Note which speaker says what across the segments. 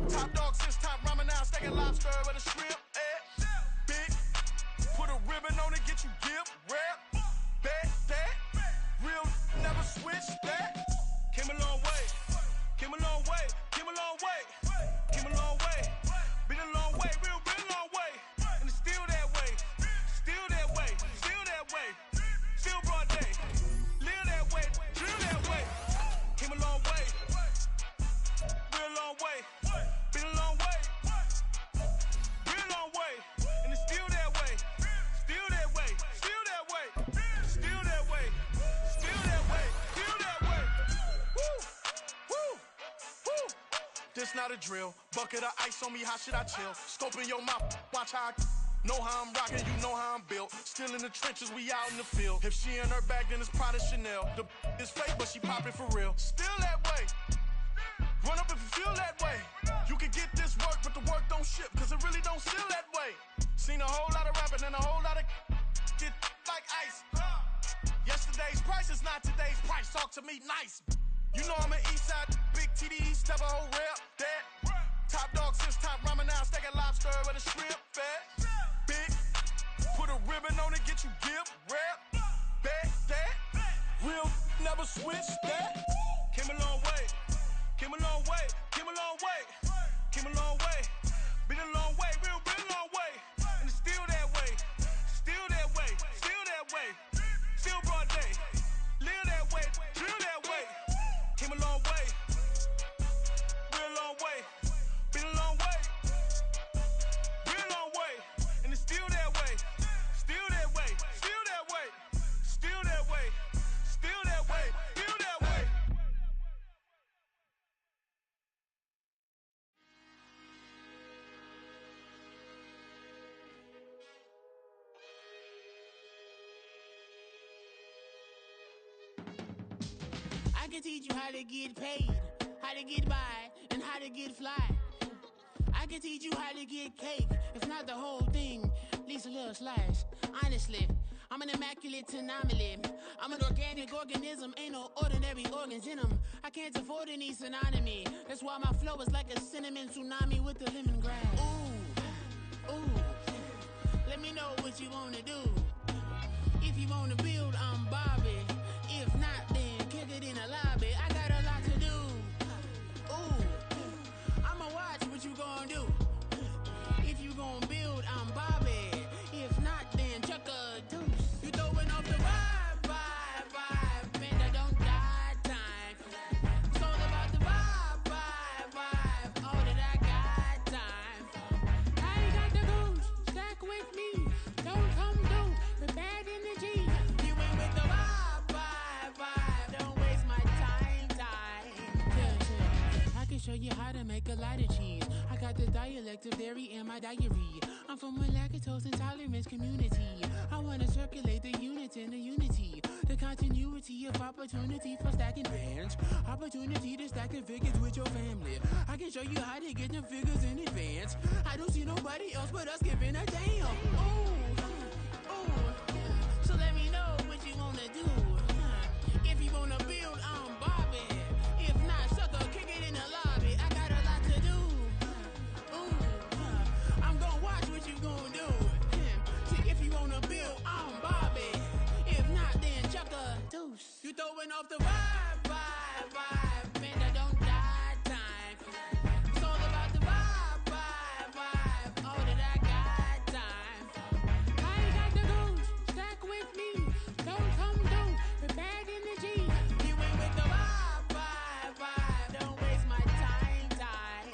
Speaker 1: Top dog since top ramen now, steak and lobster with a shrimp. Big, put a ribbon on it, get you gift, rap. Bet that, real never switch that. Came a long way, came a long way, came a long way, came a long way. Been a long way, real long way. And it's still that way, still that way, still that way. Still broad day, live that way, drill that way. Came a long way, real long way. Been a long way, real long way. And it's still that way, still that way, still that way, still that way, still that way, still that way. Woo, woo, woo. This not a drill, bucket of ice on me, how should I chill? Scope in your mouth, watch how I know how I'm rocking, you know how I'm built. Still in the trenches, we out in the field. If she in her bag, then it's Prada Chanel. The is fake, but she poppin' for real. Still that way. Run up if you feel that way. You can get this work, but the work don't ship, cause it really don't feel that way. Seen a whole lot of rapping and a whole lot of get like ice. Yesterday's price is not today's price. Talk to me nice. You know I'm an Eastside, big TD, step a whole rep. That top dog since top ramen now, steak and lobster with a shrimp. Fat, big, put a ribbon on it, get you gift, rap. Bet that, real never switch that. Came a long way, came a long way, came a long way, came a long way. Been a long way, real long way. And it's still that way, still that way, still that way. Still broad day, live that way, drill that way. Came a long way, real long way. Been a long way, real long way. And it's still that way, still that way, still that way, still that way, still that way, still that way.
Speaker 2: I can teach you how to get paid, how to get by, and how to get fly. I can teach you how to get cake, if not the whole thing, at least a little slice. Honestly, I'm an immaculate anomaly. I'm an organic organism, ain't no ordinary organs in them. I can't afford any synonymy. That's why my flow is like a cinnamon tsunami with the lemongrass. Ooh, ooh, let me know what you wanna do. If you wanna build, I'm Bobby. If not, then kick it in the lobby. I got a lot to do. Ooh, I'ma watch what you gon' do. If you gon' build, I'm Bobby. If not, then chuck a deuce. You throwing off the vibe, vibe, vibe. Man, I don't die time. It's all about the vibe, vibe, vibe. All that I got time. I ain't got the goose, stack with me. Don't come through with bad energy. You ain't with the vibe, vibe, vibe. Don't waste my time, time. Yeah. I can show you how to make a lot of cheese. I got the dialect of dairy in my diary. I'm from a lactose intolerance community. I wanna circulate the units in the unity. The continuity of opportunity for stacking bands. Opportunity to stack the figures with your family. I can show you how to get the figures in advance. I don't see nobody else but us giving a damn. Ooh, ooh. So let me know what you wanna do. If you wanna build, I'm Bobby. If not, sucker, kick it in the lobby. I got a lot to do. Ooh, I'm gonna watch what you gonna do. See, if you wanna build, I'm Bobby. If not, then chuck a deuce. You throwing off the vibe, vibe, vibe. Man, I don't die time. It's all about the vibe, vibe, vibe. All that I got time. I ain't got the goose, stack with me. Don't come through with bad energy. You ain't with the vibe, vibe, vibe. Don't waste my time, time.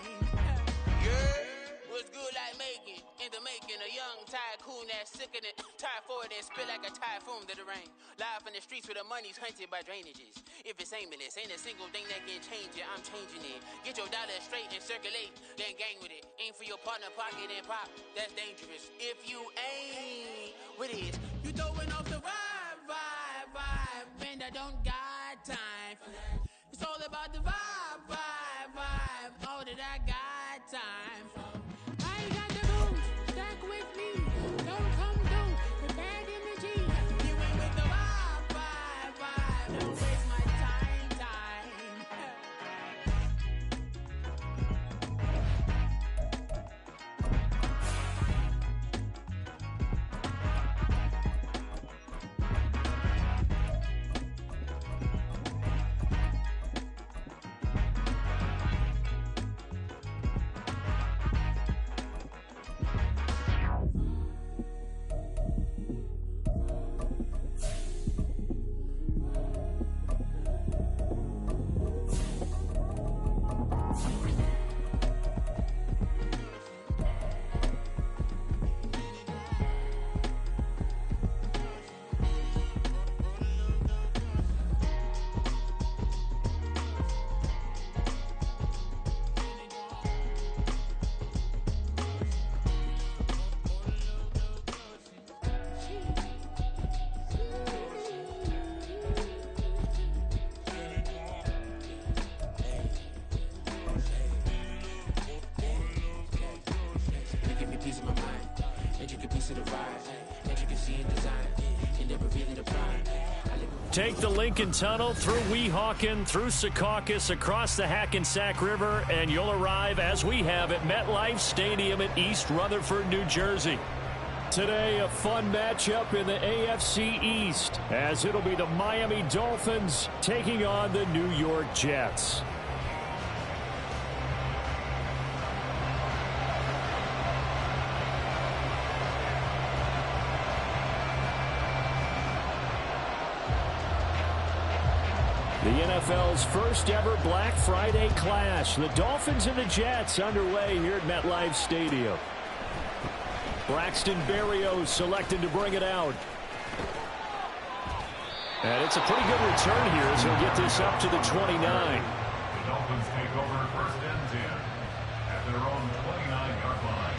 Speaker 2: Yeah, what's good like making? In the making, a young tycoon that's sick in it. Tie forward and spit like a typhoon to the rain. Live in the streets where the money's hunted by drainages. If it's aimless, ain't a single thing that can change it. I'm changing it. Get your dollar straight and circulate, then gang with it. Aim for your partner, pocket and pop. That's dangerous. If you ain't with it, you throwing off the vibe, vibe, vibe. Man, I don't got time for that. It's all about the vibe, vibe, vibe. All that I got time for. I ain't got the goose, stack with me. Don't come through with bad energy. You ain't with the vibe, vibe, vibe. Don't waste my time, time.
Speaker 3: take the Lincoln Tunnel through Weehawken, through Secaucus, across the Hackensack River, and you'll arrive, as we have, at MetLife Stadium in East Rutherford, New Jersey. Today, a fun matchup in the AFC East, as it'll be the Miami Dolphins taking on the New York Jets. The NFL's first ever Black Friday clash. The Dolphins and the Jets underway here at MetLife Stadium. Braxton Berrios selected to bring it out. And it's a pretty good return here as he'll get this up to the 29.
Speaker 4: The Dolphins take over first and 10 at their own 29-yard line.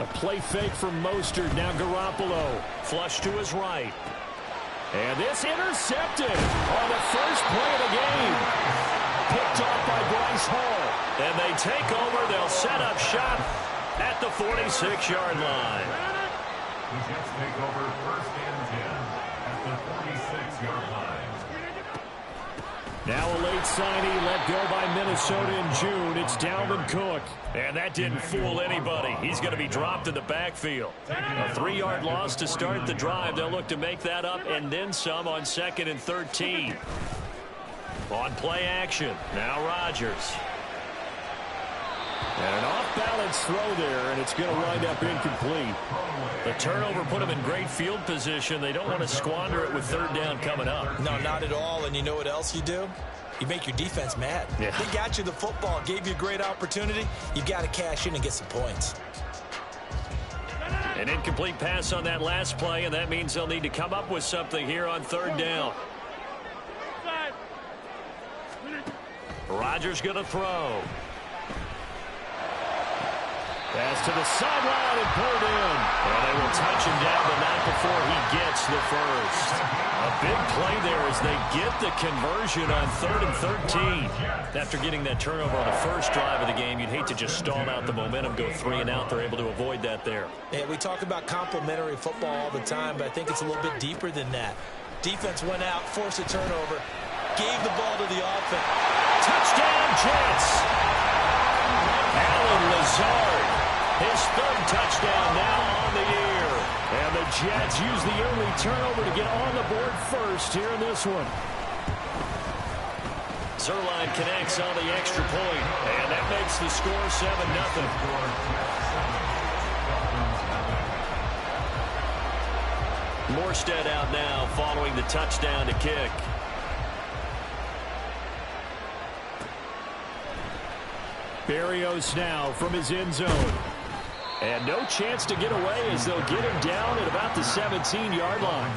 Speaker 3: A play fake from Mostert. Now Garoppolo. Flush to his right. And this intercepted on the first play of the game. Picked off by Bryce Hall. And they take over. They'll set up shop at the 46-yard line.
Speaker 4: The Jets take over first and 10 at the 46-yard line.
Speaker 3: Now a late signing let go by Minnesota in June. It's Dalvin Cook. And that didn't fool anybody. He's going to be dropped in the backfield. A 3-yard loss to start the drive. They'll look to make that up and then some on 2nd and 13. On play action. Now Rodgers. And an off-balance throw there, and it's going to wind up incomplete. The turnover put them in great field position. They don't want to squander it with third down coming up.
Speaker 5: No, not at all. And you know what else you do? You make your defense mad.
Speaker 3: Yeah.
Speaker 5: They got you the football, gave you a great opportunity. You've got to cash in and get some points.
Speaker 3: An incomplete pass on that last play, and that means they'll need to come up with something here on third down. Rodgers going to throw. Pass to the sideline and pulled in. And they will touch him down, but not before he gets the first. A big play there as they get the conversion on 3rd and 13. After getting that turnover on the first drive of the game, you'd hate to just stall out the momentum, go 3 and out. They're able to avoid that there.
Speaker 5: Yeah, we talk about complementary football all the time, but I think it's a little bit deeper than that. Defense went out, forced a turnover, gave the ball to the offense.
Speaker 3: Touchdown, Jets! Allen Lazard. His 3rd touchdown now on the year. And the Jets use the early turnover to get on the board first here in this one. Zerline connects on the extra point, and that makes the score 7-0. Morstead out now following the touchdown to kick. Berrios now from his end zone. And no chance to get away as they'll get him down at about the 17-yard line.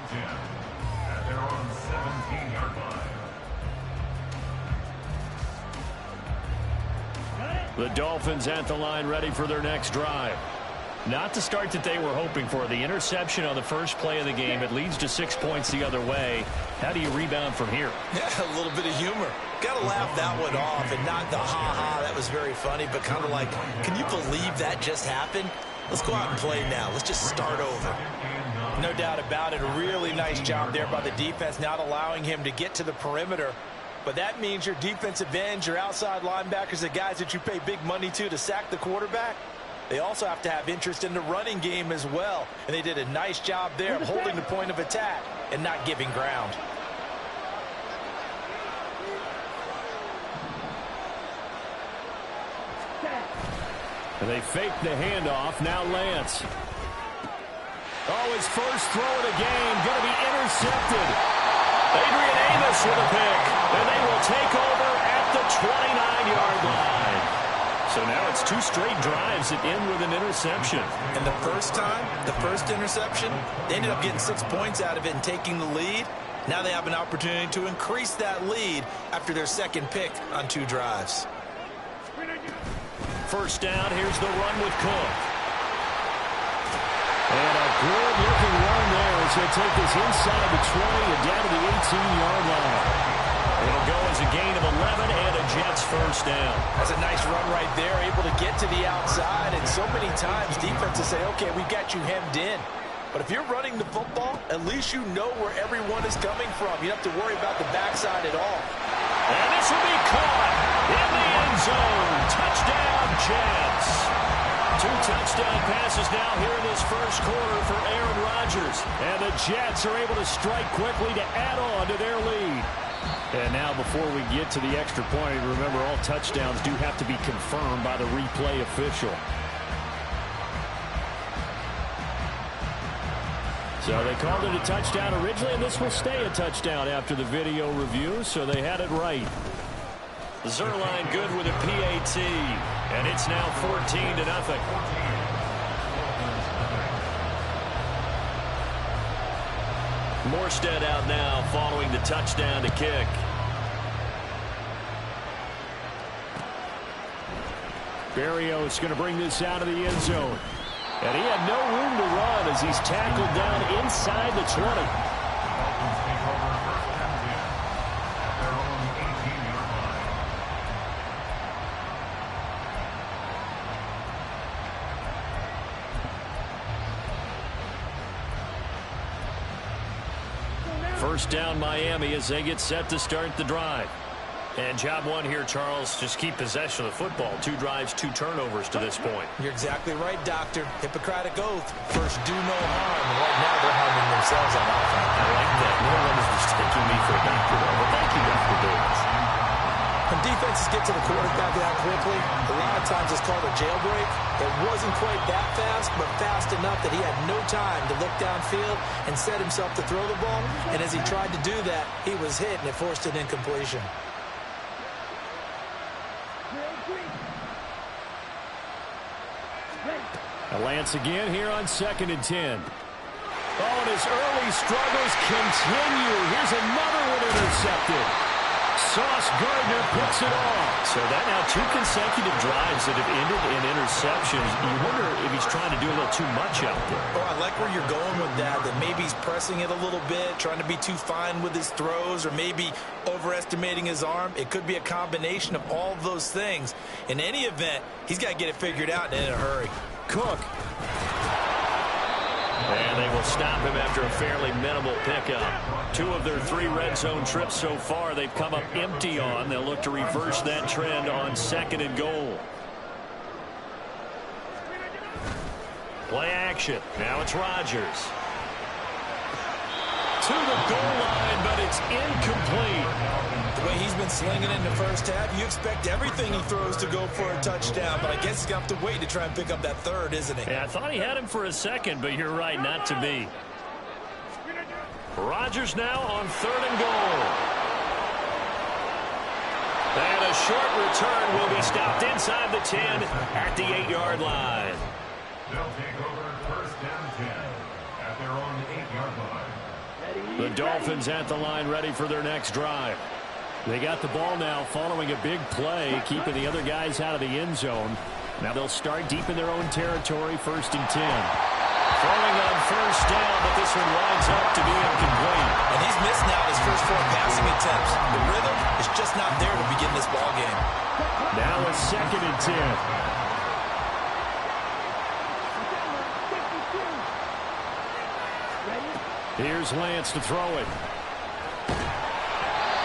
Speaker 4: At their own 17-yard line.
Speaker 3: The Dolphins at the line ready for their next drive. Not the start that they were hoping for. The interception on the first play of the game. It leads to 6 points the other way. How do you rebound from here?
Speaker 5: Yeah, a little bit of humor. Got to laugh that one off and not the ha-ha. That was very funny, but kind of like, can you believe that just happened? let's go out and play now. Let's just start over. No doubt about it. A really nice job there by the defense, not allowing him to get to the perimeter. But that means your defensive ends, your outside linebackers, the guys that you pay big money to sack the quarterback, they also have to have interest in the running game as well. And they did a nice job there of holding the point of attack and not giving ground.
Speaker 3: And they fake the handoff. Now Lance. Oh, his first throw of the game going to be intercepted. Adrian Amos with a pick. And they will take over at the 29-yard line. So now it's 2 straight drives that end with an interception.
Speaker 5: And the first time, the first interception, they ended up getting 6 points out of it and taking the lead. Now they have an opportunity to increase that lead after their second pick on 2 drives.
Speaker 3: First down, here's the run with Cook. And a good-looking run there as he'll take this inside the 20 and down to the 18-yard line. It'll go as a gain of 11 and a Jets first down.
Speaker 5: That's a nice run right there, able to get to the outside. And so many times defenses say, okay, we got you hemmed in. But if you're running the football, at least you know where everyone is coming from. You don't have to worry about the backside at all.
Speaker 3: And this will be caught in the end zone. Touchdown, Jets. 2 touchdown passes now here in this first quarter for Aaron Rodgers. And the Jets are able to strike quickly to add on to their lead. And now before we get to the extra point, remember all touchdowns do have to be confirmed by the replay official. So they called it a touchdown originally, and this will stay a touchdown after the video review, so they had it right. Zerline good with a PAT, and it's now 14-0. Morstead out now following the touchdown to kick. Berrios going to bring this out of the end zone. And he had no room to run as he's tackled down inside the 20. First down Miami as they get set to start the drive. And job one here, Charles, just keep possession of the football. 2 drives, 2 turnovers to this point.
Speaker 5: You're exactly right, Doctor. Hippocratic oath. First, do no harm. And right now, they're harming themselves on offense.
Speaker 3: I like that. No one is mistaking me for a doctor, though. But thank you, Dr. Davis.
Speaker 5: When defenses get to the quarterback that quickly, a lot of times it's called a jailbreak. It wasn't quite that fast, but fast enough that he had no time to look downfield and set himself to throw the ball. And as he tried to do that, he was hit, and it forced an incompletion.
Speaker 3: Lance again here on 2nd and 10. Oh, and his early struggles continue. Here's another one intercepted. Sauce Gardner picks it off. So that now 2 consecutive drives that have ended in interceptions. You wonder if he's trying to do a little too much out there.
Speaker 5: Oh, I like where you're going with that maybe he's pressing it a little bit, trying to be too fine with his throws, or maybe overestimating his arm. It could be a combination of all of those things. In any event, he's got to get it figured out in a hurry.
Speaker 3: Cook. And they will stop him after a fairly minimal pickup. 2 of their 3 red zone trips so far they've come up empty on. They'll look to reverse that trend on 2nd and goal. Play action. Now it's Rodgers. To the goal line, but it's incomplete.
Speaker 5: The way he's been slinging in the first half, you expect everything he throws to go for a touchdown, but I guess he's going to have to wait to try and pick up that 3rd, isn't he?
Speaker 3: Yeah, I thought he had him for a second, but you're right, not to be. Rodgers now on 3rd and goal. And a short return will be stopped inside the 10 at the 8-yard line.
Speaker 4: They'll take over 1st and 10 at their own 8-yard line.
Speaker 3: The Dolphins at the line ready for their next drive. They got the ball now following a big play, keeping the other guys out of the end zone. Now they'll start deep in their own territory, 1st and 10. Throwing on 1st down, but this one winds up to be incomplete.
Speaker 5: And he's missed now his first 4 passing attempts. The rhythm is just not there to begin this ball game.
Speaker 3: Now it's 2nd and 10. Here's Lance to throw it.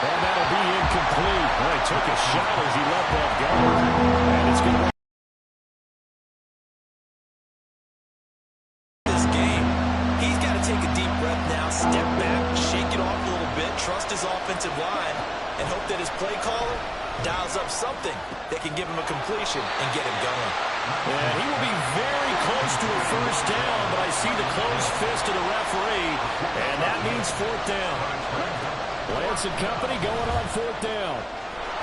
Speaker 3: And that'll be incomplete. Well, he took a shot as he let that go. And it's going to be
Speaker 5: this game. He's got to take a deep breath now, step back, shake it off a little bit, trust his offensive line, and hope that his play caller dials up something that can give him a completion and get him going.
Speaker 3: And he will be very close to a first down, but I see the closed fist of the referee, and that means fourth down. Lance and company going on fourth down.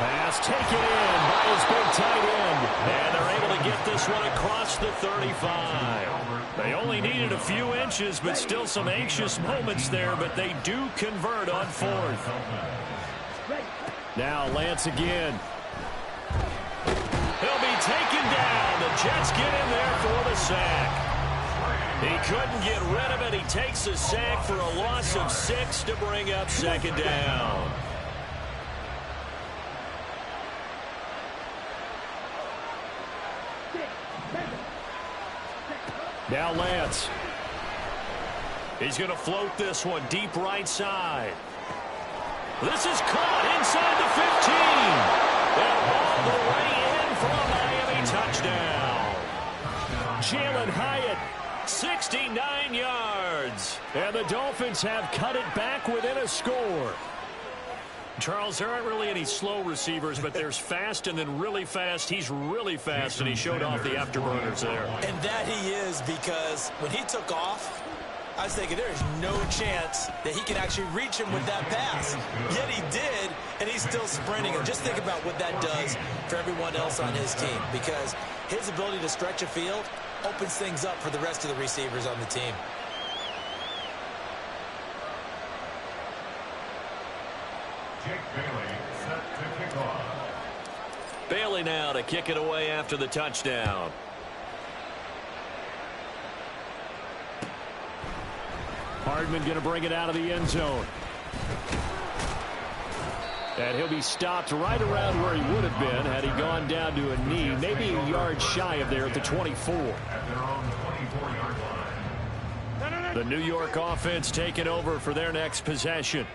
Speaker 3: Pass taken in by his big tight end. And they're able to get this one across the 35. They only needed a few inches, but still some anxious moments there, but they do convert on fourth. Now Lance again. He'll be taken down. The Jets get in there for the sack. He couldn't get rid of it. He takes a sack for a loss of 6 to bring up second down. Now Lance. He's going to float this one deep right side. This is caught inside the 15. And all the way in for a Miami touchdown. Jalen Hyatt, 69 yards. And the Dolphins have cut it back within a score. Charles, there aren't really any slow receivers, but there's fast and then really fast. He's really fast, and he showed off the afterburners there.
Speaker 5: And that he is, because when he took off, I was thinking there's no chance that he can actually reach him with that pass. Yet he did, and he's still sprinting. And just think about what that does for everyone else on his team, because his ability to stretch a field opens things up for the rest of the receivers on the team.
Speaker 4: Jake Bailey set to kick off.
Speaker 3: Bailey now to kick it away after the touchdown. Hardman going to bring it out of the end zone. And he'll be stopped right around where he would have been had he gone down to a knee, maybe a yard shy of there at the 24.
Speaker 4: At their own 24-yard line.
Speaker 3: The New York offense taking over for their next possession.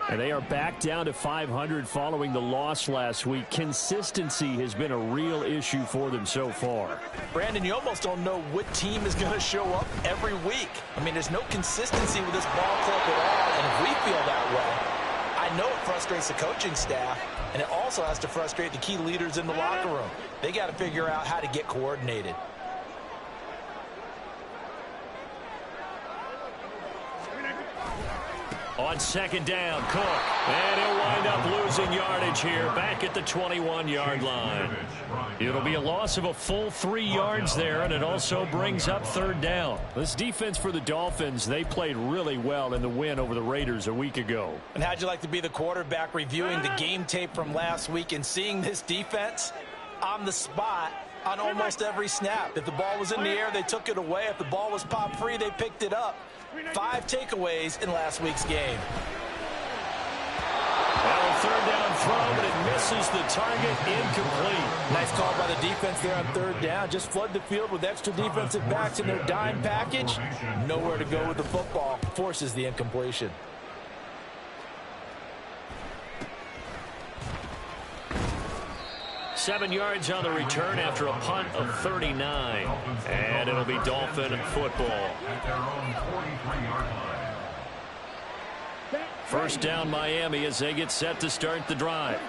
Speaker 3: And they are back down to 500 following the loss last week. Consistency has been a real issue for them so far.
Speaker 5: Brandon, you almost don't know what team is going to show up every week. I mean, there's no consistency with this ball club at all, and if we feel that way, I know it frustrates the coaching staff, and it also has to frustrate the key leaders in the locker room. They got to figure out how to get coordinated.
Speaker 3: On second down, Cook. And he'll wind up losing yardage here back at the 21-yard line. It'll be a loss of a full 3 yards there, and it also brings up third down. This defense for the Dolphins, they played really well in the win over the Raiders a week ago.
Speaker 5: And how'd you like to be the quarterback reviewing the game tape from last week and seeing this defense on the spot on almost every snap? If the ball was in the air, they took it away. If the ball was pop free, they picked it up. 5 takeaways in last week's game.
Speaker 3: Well, third down throw, but it misses the target, incomplete.
Speaker 5: Nice call by the defense there on third down. Just flood the field with extra defensive backs in their dime package. Nowhere to go with the football. Forces the incompletion.
Speaker 3: Seven yards on the return after a punt of 39. And it'll be Dolphin football.
Speaker 4: At their own 43-yard line.
Speaker 3: First down Miami as they get set to start the drive.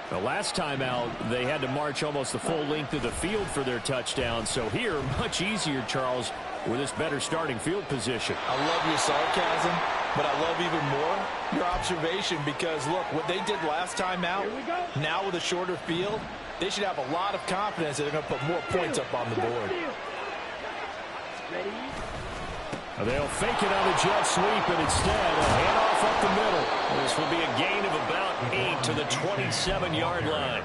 Speaker 3: The last time out, they had to march almost the full length of the field for their touchdown. So here, much easier, Charles, with this better starting field position.
Speaker 5: I love your sarcasm, but I love even more your observation, because, look, what they did last time out, now with a shorter field, they should have a lot of confidence that they're going to put more points up on the board.
Speaker 3: They'll fake it on the jet sweep, and instead a handoff up the middle. This will be a gain of about 8 to the 27-yard line.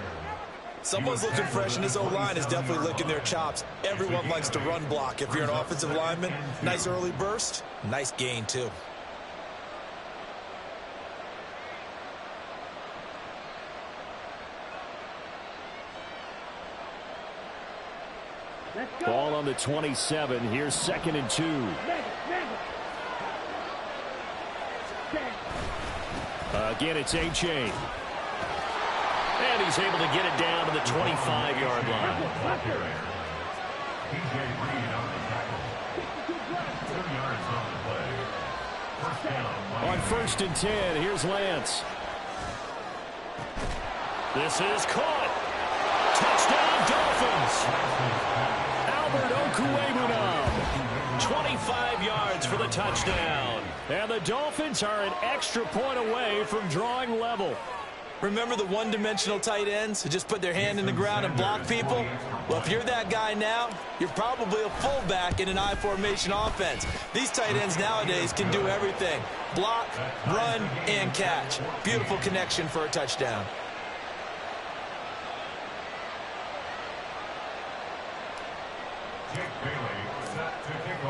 Speaker 5: Someone's looking fresh, and this O-line is definitely licking their chops. Everyone likes to run block. If you're an offensive lineman, nice early burst, nice gain too.
Speaker 3: Ball on the 27. Here's 2nd and 2. Again, it's A-Chain. And he's able to get it down to the 25-yard line. On 1st and 10, here's Lance. This is caught. Touchdown, Dolphins. Albert Okwuegbunam. 25 yards for the touchdown. And the Dolphins are an extra point away from drawing level.
Speaker 5: Remember the one-dimensional tight ends who just put their hand in the ground and block people? Well, if you're that guy now, you're probably a fullback in an I-formation offense. These tight ends nowadays can do everything. Block, run, and catch. Beautiful connection for a touchdown.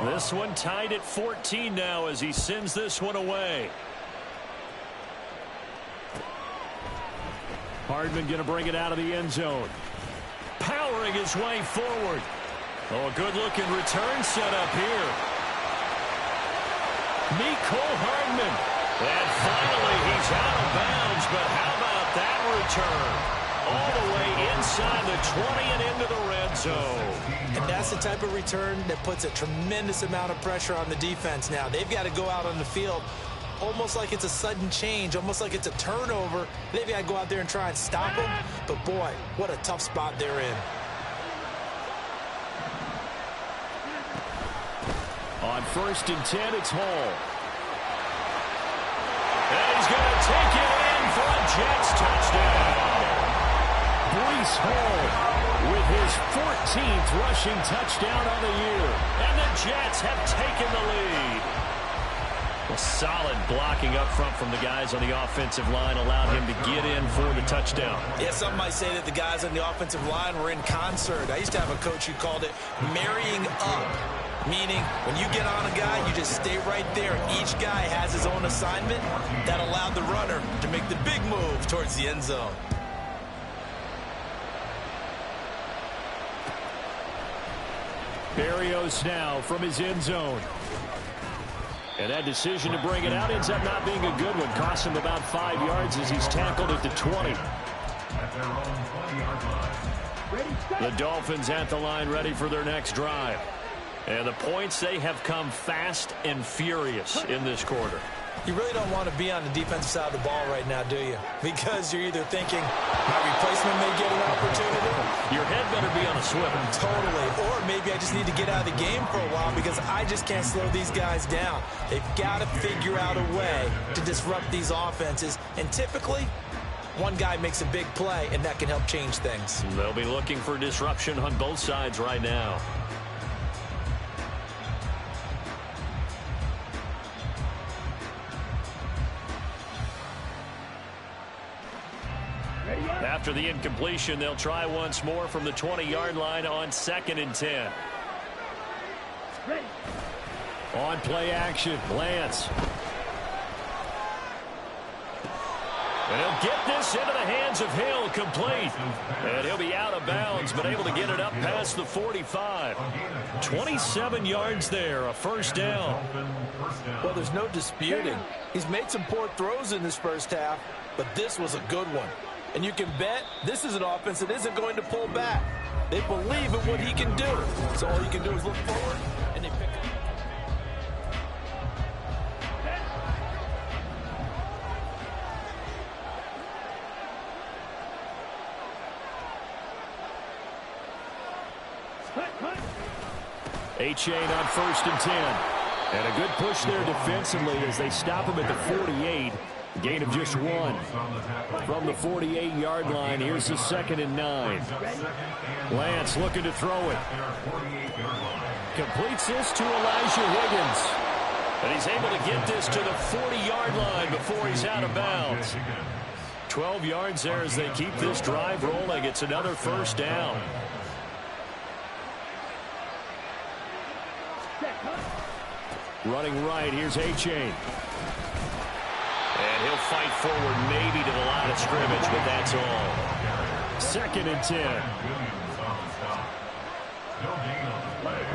Speaker 3: This one tied at 14 now as he sends this one away. Hardman going to bring it out of the end zone. Powering his way forward. Oh, a good-looking return set up here. Mecole Hardman. And finally, he's out of bounds, but how about that return? All the way inside the 20 and into the red zone.
Speaker 5: And that's the type of return that puts a tremendous amount of pressure on the defense now. They've got to go out on the field almost like it's a sudden change, almost like it's a turnover. They've got to go out there and try and stop them. But, boy, what a tough spot they're in.
Speaker 3: On 1st and 10, it's Hall. And he's going to take it in for a Jets touchdown. Breece Hall with his 14th rushing touchdown on the year. And the Jets have taken the lead. A solid blocking up front from the guys on the offensive line allowed him to get in for the touchdown.
Speaker 5: Yeah, some might say that the guys on the offensive line were in concert. I used to have a coach who called it marrying up, meaning when you get on a guy, you just stay right there. Each guy has his own assignment. That allowed the runner to make the big move towards the end zone.
Speaker 3: Berrios now from his end zone. And that decision to bring it out ends up not being a good one. Costs him about 5 yards as he's tackled at the 20. The Dolphins at the line ready for their next drive. And the points, they have come fast and furious in this quarter.
Speaker 5: You really don't want to be on the defensive side of the ball right now, do you? Because you're either thinking, my replacement may get an opportunity.
Speaker 3: Your head better be on a swivel.
Speaker 5: Totally. Or maybe I just need to get out of the game for a while because I just can't slow these guys down. They've got to figure out a way to disrupt these offenses. And typically, one guy makes a big play, and that can help change things.
Speaker 3: They'll be looking for disruption on both sides right now. After the incompletion, they'll try once more from the 20-yard line on 2nd and 10. On play action, Lance. And he'll get this into the hands of Hill, complete. And he'll be out of bounds, but able to get it up past the 45. 27 yards there, a first down.
Speaker 5: Well, there's no disputing. He's made some poor throws in this first half, but this was a good one. And you can bet this is an offense that isn't going to pull back. They believe in what he can do. So all you can do is look forward, and they pick up.
Speaker 3: A-Chain on 1st and 10. And a good push there defensively as they stop him at the 48. Gain of just 1. From the 48-yard line, here's the 2nd and 9. Lance looking to throw it. Completes this to Elijah Higgins. And he's able to get this to the 40-yard line before he's out of bounds. 12 yards there as they keep this drive rolling. It's another first down. Running right, here's A-Chain. And he'll fight forward maybe to the line of scrimmage, but that's all. 2nd and 10.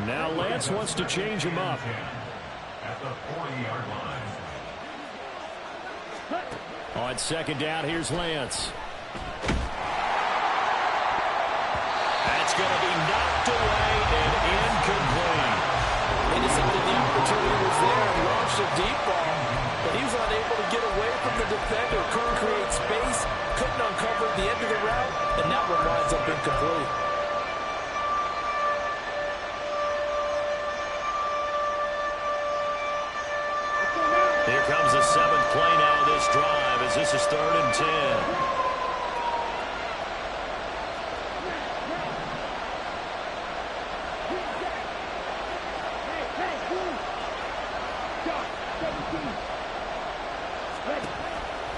Speaker 3: Now Lance wants to change him up.
Speaker 4: At the 40-yard line.
Speaker 3: On second down, here's Lance. That's going to be knocked away and incomplete.
Speaker 5: They decided the opportunity was there and launched a deep ball, but he was unable to get away from the defender. Couldn't create space, couldn't uncover the end of the route, and that one winds up incomplete.
Speaker 3: Here comes the 7th play now of this drive as this is 3rd and 10.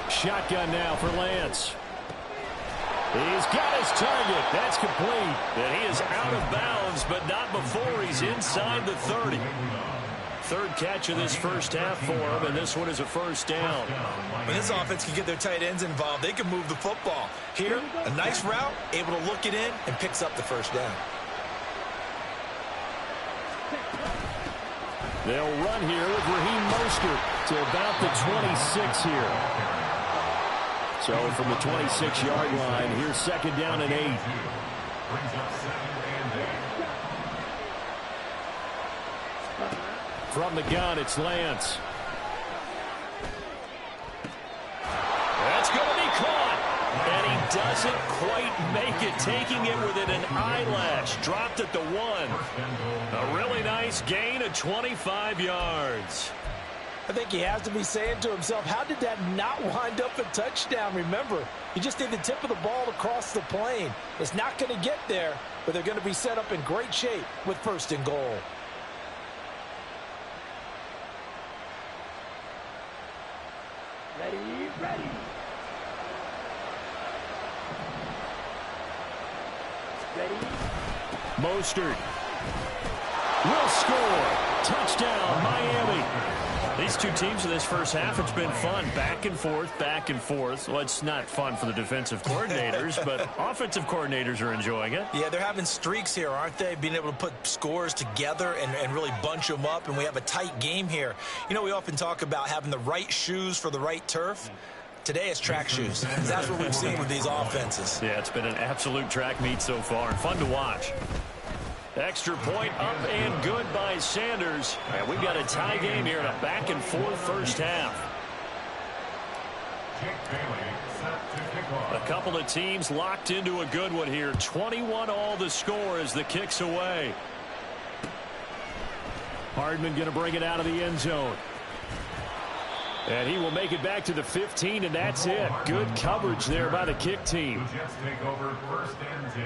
Speaker 3: Shotgun now for Lance. He's got his target. That's complete. And he is out of bounds, but not before he's inside the 30. 3rd catch of this first half for him, and this one is a first down.
Speaker 5: When this offense can get their tight ends involved, they can move the football. Here, a nice route, able to look it in, and picks up the first down.
Speaker 3: They'll run here with Raheem Mostert to about the 26 here. So from the 26-yard line, here's 2nd down and 8. From the gun, it's Lance. That's going to be caught. And he doesn't quite make it, taking it within an eyelash. Dropped at the 1. A really nice gain of 25 yards.
Speaker 5: I think he has to be saying to himself, how did that not wind up a touchdown? Remember, you just need the tip of the ball to cross the plane. It's not going to get there, but they're going to be set up in great shape with 1st and goal.
Speaker 2: Ready.
Speaker 3: Mostert will score. Touchdown, Miami. These two teams in this first half, it's been fun. Back and forth, back and forth. Well, it's not fun for the defensive coordinators, but offensive coordinators are enjoying it.
Speaker 5: Yeah, they're having streaks here, aren't they? Being able to put scores together and really bunch them up, and we have a tight game here. You know, we often talk about having the right shoes for the right turf. Today it's track shoes. That's what we've seen with these offenses.
Speaker 3: Yeah, it's been an absolute track meet so far, and fun to watch. Extra point up and good by Sanders. And we've got a tie game here in a back-and-forth first half. A couple of teams locked into a good one here. 21 all the score as the kick's away. Hardman going to bring it out of the end zone. And he will make it back to the 15, and that's it. Good coverage there by the kick team.
Speaker 4: The Jets take over 1st and 10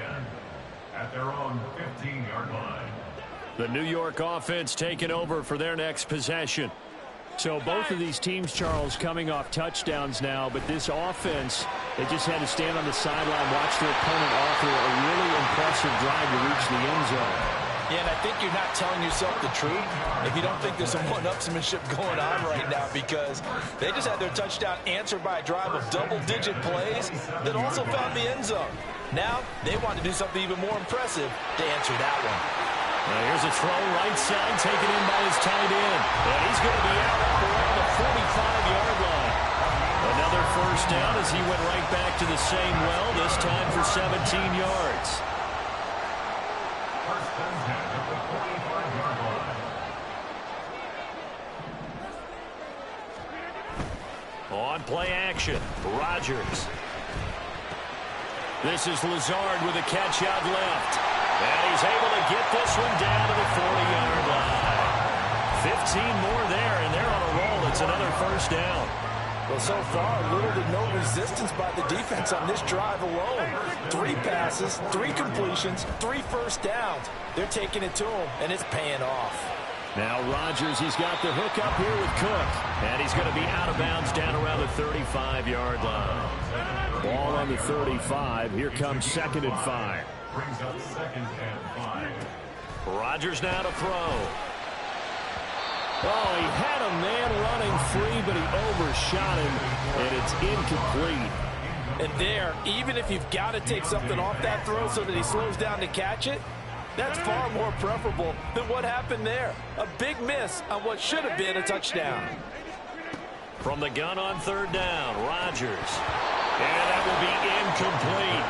Speaker 4: at their own 15-yard line.
Speaker 3: The New York offense taking over for their next possession. So both of these teams, Charles, coming off touchdowns now, but this offense, they just had to stand on the sideline, watch their opponent offer a really impressive drive to reach the end zone.
Speaker 5: Yeah, and I think you're not telling yourself the truth if you don't think there's some one-upsmanship going on right now, because they just had their touchdown answered by a drive of double-digit plays that also found the end zone. Now they want to do something even more impressive to answer that one.
Speaker 3: Now here's a throw right side, taken in by his tight end. And he's going to be out around the 45-yard line. Another first down as he went right back to the same well, this time for 17 yards.
Speaker 4: First and 10 at the 45-yard line.
Speaker 3: On play action, Rodgers. This is Lazard with a catch out left. And he's able to get this one down to the 40-yard line. 15 more there, and they're on a roll. It's another first down.
Speaker 5: Well, so far, little to no resistance by the defense on this drive alone. 3 passes, 3 completions, 3 first downs. They're taking it to him, and it's paying off.
Speaker 3: Now Rodgers, he's got the hook up here with Cook. And he's going to be out of bounds down around the 35-yard line. Ball on the 35. Here comes 2nd and 5.
Speaker 4: Brings up 2nd and 5.
Speaker 3: Rodgers now to throw. Oh, he had a man running free, but he overshot him, and it's incomplete.
Speaker 5: And there, even if you've got to take something off that throw so that he slows down to catch it, that's far more preferable than what happened there. A big miss on what should have been a touchdown.
Speaker 3: From the gun on third down, Rodgers. And that will be incomplete.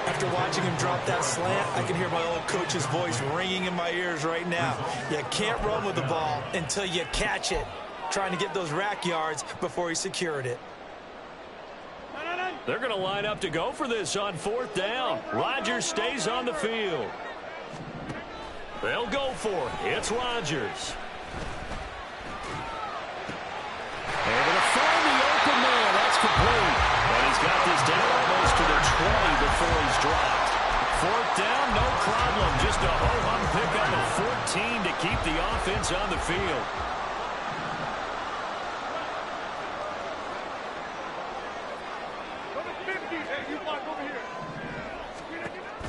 Speaker 5: After watching him drop that slant, I can hear my old coach's voice ringing in my ears right now. You can't run with the ball until you catch it. Trying to get those rack yards before he secured it.
Speaker 3: They're going to line up to go for this on fourth down. Rodgers stays on the field. They'll go for it. It's Rodgers. Able to find the open man. That's complete. And he's got this down almost to the 20 before he's dropped. Fourth down, no problem. Just a ho-hum pickup of 14 to keep the offense on the field.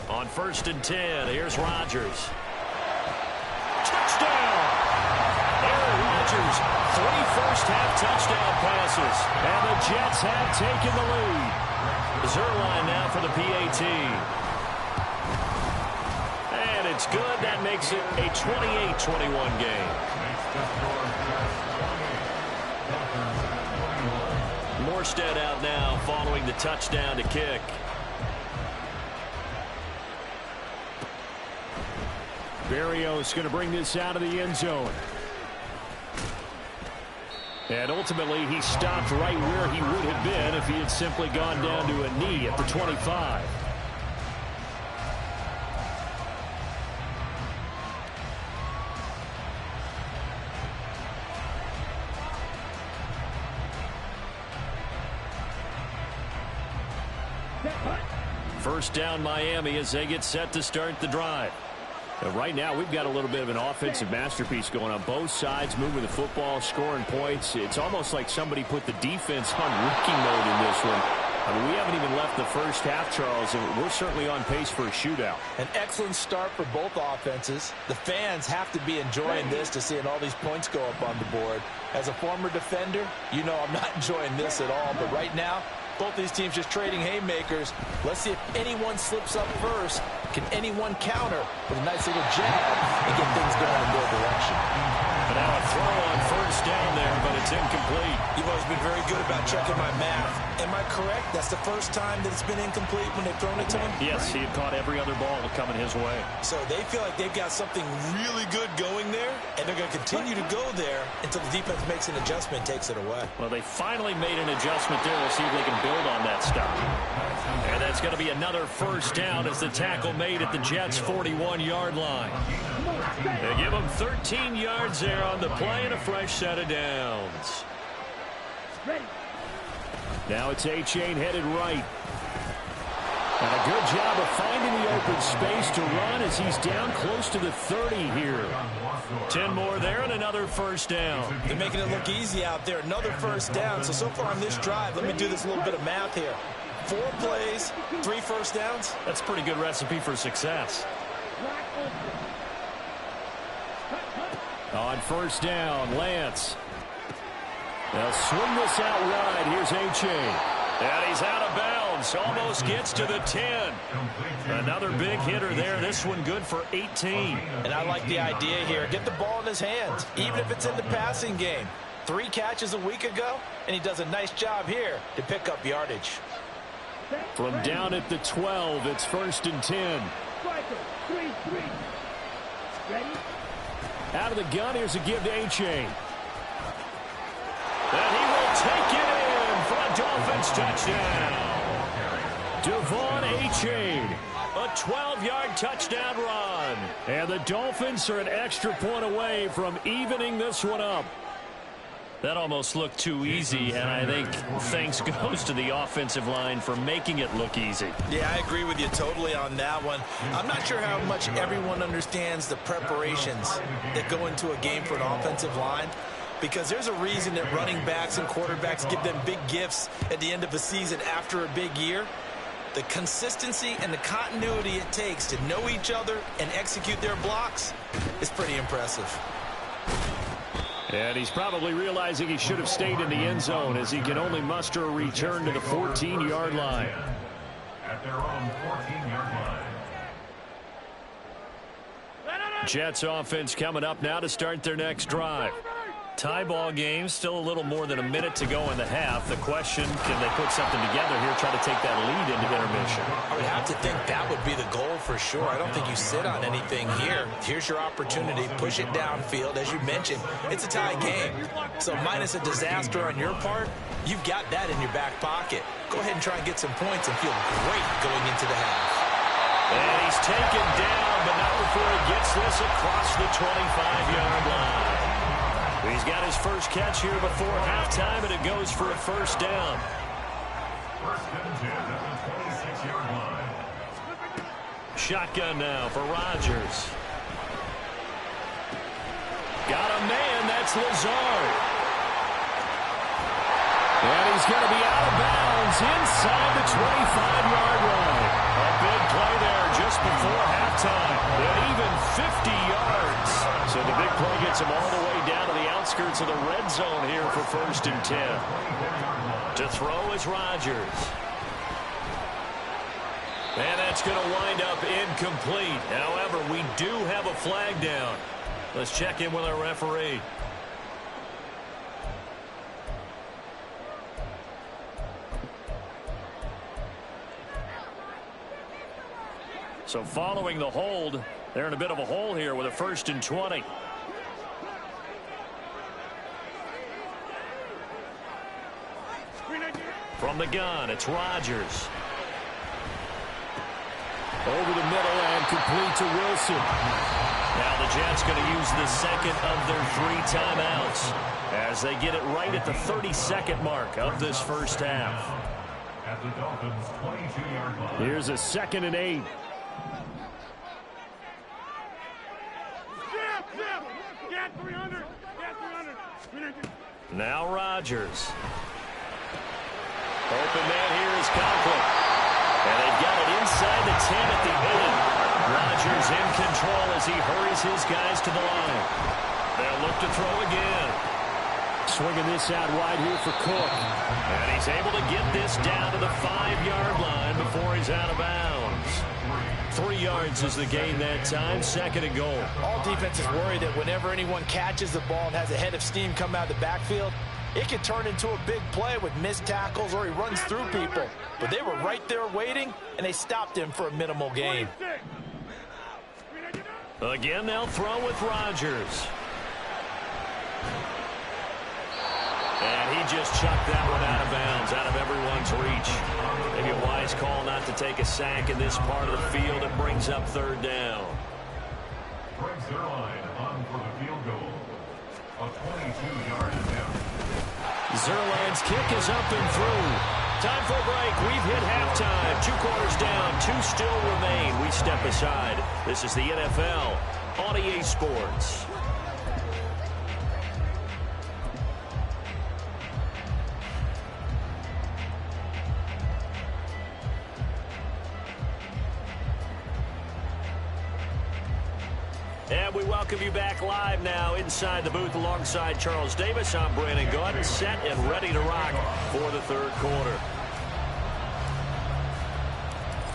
Speaker 3: On 1st and 10, here's Rodgers. Touchdown! Aaron Rodgers, 3 first-half touchdown passes, and the Jets have taken the lead. Zerline now for the PAT. And it's good. That makes it a 28-21 game. Morstead out now following the touchdown to kick.
Speaker 6: Berrios going to bring this out of the end zone. And ultimately, he stopped right where he would have been if he had simply gone down to a knee at the 25.
Speaker 3: First down Miami as they get set to start the drive.
Speaker 6: Right now, we've got a little bit of an offensive masterpiece going on both sides, moving the football, scoring points. It's almost like somebody put the defense on rookie mode in this one. I mean, we haven't even left the first half, Charles, and we're certainly on pace for a shootout.
Speaker 5: An excellent start for both offenses. The fans have to be enjoying this to seeing all these points go up on the board. As a former defender, you know I'm not enjoying this at all, but right now, both these teams just trading haymakers. Let's see if anyone slips up first. Can anyone counter with a nice little jab and get things going in their direction?
Speaker 3: And now a throw on first down there, but it's incomplete.
Speaker 5: You've always been very good about checking my math. Am I correct? That's the first time that it's been incomplete when they've thrown it to him?
Speaker 3: Yes, he had caught every other ball coming his way.
Speaker 5: So they feel like they've got something really good going there, and they're going to continue to go there until the defense makes an adjustment and takes it away.
Speaker 3: Well, they finally made an adjustment there. We'll see if they can build on that stop. And that's going to be another first down as the tackle made at the Jets' 41-yard line. They give them 13 yards there on the play and a fresh set of downs.
Speaker 6: Now it's A-Chain headed right. And a good job of finding the open space to run as he's down close to the 30 here.
Speaker 3: 10 more there and another first down.
Speaker 5: They're making it look easy out there. Another first down. So far on this drive, let me do this little bit of math here. 4 plays, 3 first downs.
Speaker 3: That's a pretty good recipe for success.
Speaker 6: On first down, Lance. They'll swing this out wide. Here's A-Chain.
Speaker 3: And he's out of bounds. Almost gets to the 10. Another big hitter there. This one good for 18.
Speaker 5: And I like the idea here. Get the ball in his hands, even if it's in the passing game. 3 catches a week ago, and he does a nice job here to pick up yardage.
Speaker 6: From down at the 12, it's 1st and 10. Out of the gun, here's a give to A-Chain.
Speaker 3: And he will take it in for a Dolphins touchdown.
Speaker 6: Devon A-Chain.
Speaker 3: A 12-yard touchdown run.
Speaker 6: And the Dolphins are an extra point away from evening this one up.
Speaker 3: That almost looked too easy, and I think thanks goes to the offensive line for making it look easy.
Speaker 5: Yeah, I agree with you totally on that one. I'm not sure how much everyone understands the preparations that go into a game for an offensive line, because there's a reason that running backs and quarterbacks give them big gifts at the end of the season after a big year. The consistency and the continuity it takes to know each other and execute their blocks is pretty impressive.
Speaker 6: And he's probably realizing he should have stayed in the end zone as he can only muster a return to the 14-yard line.
Speaker 4: At their own 14-yard line.
Speaker 3: Jets offense coming up now to start their next drive. Tie ball game, still a little more than a minute to go in the half. The question, can they put something together here, try to take that lead into intermission?
Speaker 5: I would have to think that would be the goal for sure. I don't think you sit on anything here. Here's your opportunity. Push it downfield. As you mentioned, it's a tie game. So minus a disaster on your part, you've got that in your back pocket. Go ahead and try and get some points and feel great going into the half.
Speaker 3: And he's taken down, but not before he gets this across the 25-yard line. He's got his first catch here before halftime, and it goes for a first down.
Speaker 4: First and 10 at the 26-yard line.
Speaker 3: Shotgun now for Rodgers. Got a man, that's Lazard. And he's going to be out of bounds inside the 25-yard line. A big play there just before halftime. And even 50 yards. So the big play gets him all the way down to the outskirts of the red zone here for first and 10. To throw is Rodgers. And that's going to wind up incomplete. However, we do have a flag down. Let's check in with our referee. So following the hold, they're in a bit of a hole here with a first and 20. From the gun, it's Rodgers. Over the middle and complete to Wilson. Now the Jets going to use the second of their 3 timeouts as they get it right at the 32nd mark of this first half.
Speaker 4: At the Dolphins' 22-yard line.
Speaker 3: Here's a 2nd and 8. Now Rodgers. Open man here is Conklin. And they've got it inside the 10 at the 8. Rodgers in control as he hurries his guys to the line. They'll look to throw again. Swinging this out wide here for Cook. And he's able to get this down to the 5-yard line before he's out of bounds. 3 yards is the gain that time, 2nd and goal.
Speaker 5: All defenses worry that whenever anyone catches the ball and has a head of steam come out of the backfield, it could turn into a big play with missed tackles or he runs through people. But they were right there waiting, and they stopped him for a minimal gain.
Speaker 3: Again, they'll throw with Rodgers. And he just chucked that one out of bounds, out of everyone's reach. Maybe a wise call not to take a sack in this part of the field. It brings up 3rd down.
Speaker 4: Greg Zuerlein on for the field goal. A 22-yard attempt.
Speaker 3: Zuerlein's kick is up and through. Time for a break. We've hit halftime. 2 quarters down. 2 still remain. We step aside. This is the NFL on EA Sports. And we welcome you back live now inside the booth alongside Charles Davis. I'm Brandon Gaudin, set and ready to rock for the 3rd quarter.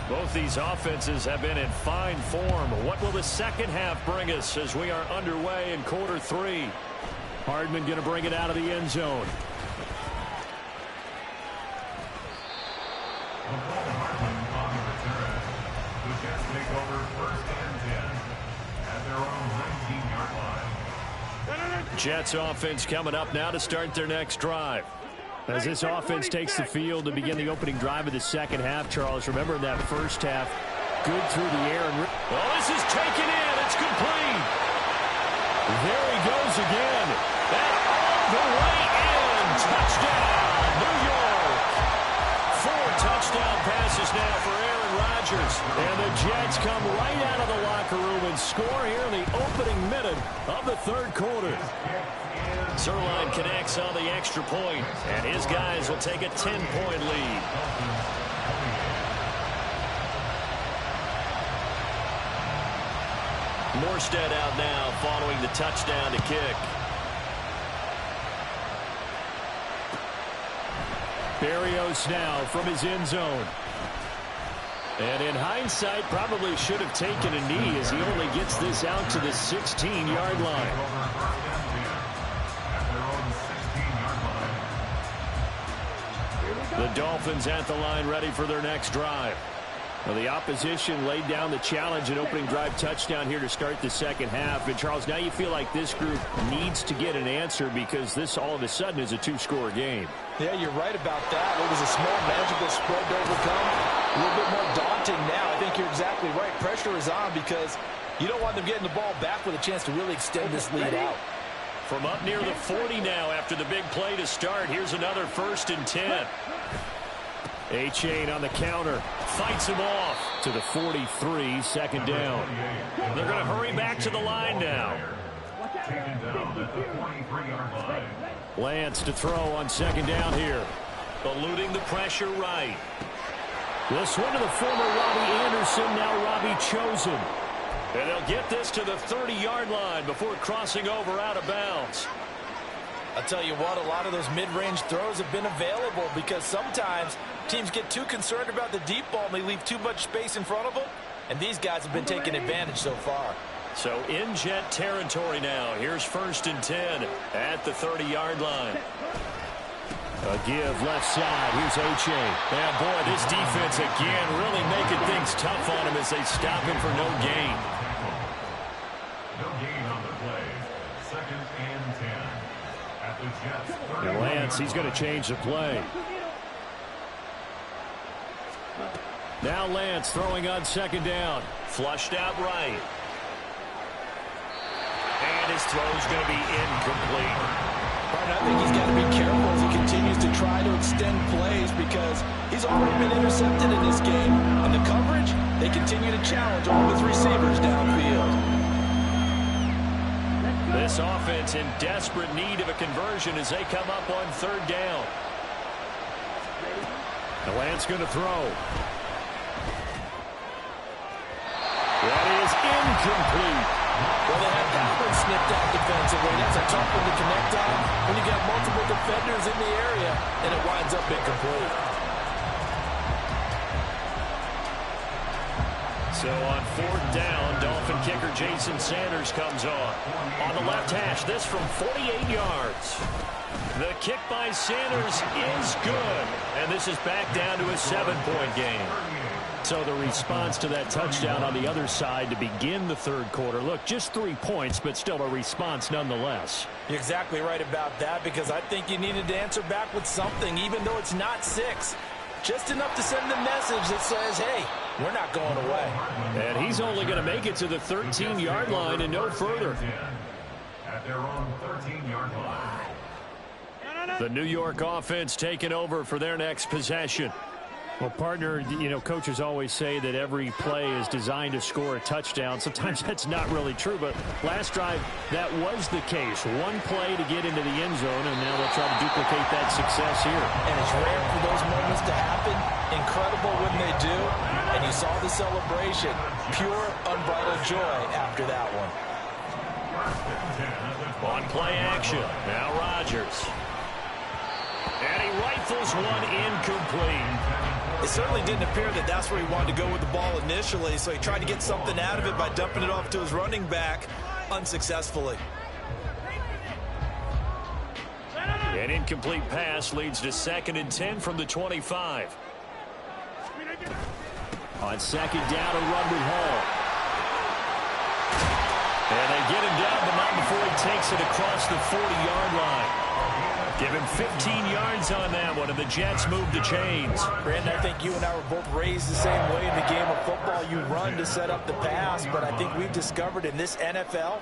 Speaker 3: Both these offenses have been in fine form. What will the second half bring us as we are underway in quarter 3? Hardman going to bring it out of the end zone.
Speaker 4: Hardman on the return. The Jets take over 1st and 10 at their own 19-yard line.
Speaker 3: Jets offense coming up now to start their next drive. As this offense takes the field to begin the opening drive of the second half, Charles, remember in that first half, good through the air. Oh, this is taken in. It's complete. There he goes again. And all the way in. Touchdown, New York. 4 touchdown passes now for Aaron Rodgers. And the Jets come right out of the locker room and score here in the opening minute of the 3rd quarter. Zuerlein connects on the extra point, and his guys will take a 10-point lead. Morstead out now following the touchdown to kick. Berrios now from his end zone. And in hindsight, probably should have taken a knee as he only gets this out to the 16-yard line. The Dolphins at the line ready for their next drive.
Speaker 6: Well, the opposition laid down the challenge and opening drive touchdown here to start the second half. And, Charles, now you feel like this group needs to get an answer because this all of a sudden is a two-score game.
Speaker 5: Yeah, you're right about that. It was a small, manageable spread to overcome. A little bit more daunting now. I think you're exactly right. Pressure is on because you don't want them getting the ball back with a chance to really extend this lead out.
Speaker 3: From up near the 40 now after the big play to start. Here's another 1st and 10.
Speaker 6: A-Chain on the counter.
Speaker 3: Fights him off.
Speaker 6: To the 43, second down.
Speaker 3: They're going to hurry back to the line now.
Speaker 4: Taken down at the 43-yard line.
Speaker 6: Lance to throw on second down here.
Speaker 3: Eluding the pressure right.
Speaker 6: This one to the former Robbie Anderson, now Robbie Chosen.
Speaker 3: And they'll get this to the 30-yard line before crossing over out of bounds.
Speaker 5: I'll tell you what, a lot of those mid-range throws have been available because sometimes teams get too concerned about the deep ball and they leave too much space in front of them, and these guys have been taking advantage so far.
Speaker 3: So in jet territory now. Here's 1st and 10 at the 30-yard line.
Speaker 6: A give left side. Here's A-Chain.
Speaker 3: Yeah, boy, this defense again really making things tough on him as they stop him for no gain.
Speaker 4: No gain on the play. 2nd and 10. At the Jets.
Speaker 6: And Lance, he's going to change the play. Now Lance throwing on second down.
Speaker 3: Flushed out right. And his throw's going to be incomplete.
Speaker 5: I think he's got to be careful as he continues to try to extend plays because he's already been intercepted in this game. And the coverage, they continue to challenge all of his receivers downfield.
Speaker 3: This offense in desperate need of a conversion as they come up on 3rd down.
Speaker 6: The Lance going to throw. That is incomplete.
Speaker 5: Well, they have that one snipped out defensively. That's a tough one to connect on when you got multiple defenders in the area, and it winds up incomplete.
Speaker 3: So on 4th down, Dolphin kicker Jason Sanders comes on. On the left hash, this from 48 yards. The kick by Sanders is good, and this is back down to a 7-point game.
Speaker 6: So the response to that touchdown on the other side to begin the 3rd quarter. Look, just 3 points, but still a response nonetheless.
Speaker 5: You're exactly right about that because I think you needed to answer back with something, even though it's not 6. Just enough to send the message that says, hey, we're not going away.
Speaker 6: And he's only going to make it to the 13-yard line and no further.
Speaker 4: At their own 13-yard line.
Speaker 3: The New York offense taking over for their next possession.
Speaker 6: Well, partner, you know, coaches always say that every play is designed to score a touchdown. Sometimes that's not really true, but last drive, that was the case. One play to get into the end zone, and now they'll try to duplicate that success here.
Speaker 5: And it's rare for those moments to happen. Incredible when they do. And you saw the celebration. Pure, unbridled joy after that one.
Speaker 3: On play action, now Rodgers. And he rifles one incomplete.
Speaker 5: It certainly didn't appear that that's where he wanted to go with the ball initially, so he tried to get something out of it by dumping it off to his running back unsuccessfully.
Speaker 3: An incomplete pass leads to 2nd and 10 from the 25.
Speaker 6: On second down, a run with Hall.
Speaker 3: And they get him down, but not before he takes it across the 40-yard line. Give him 15 yards on that one, and the Jets move the chains.
Speaker 5: Brandon, I think you and I were both raised the same way in the game of football. You run to set up the pass, but I think we've discovered in this NFL,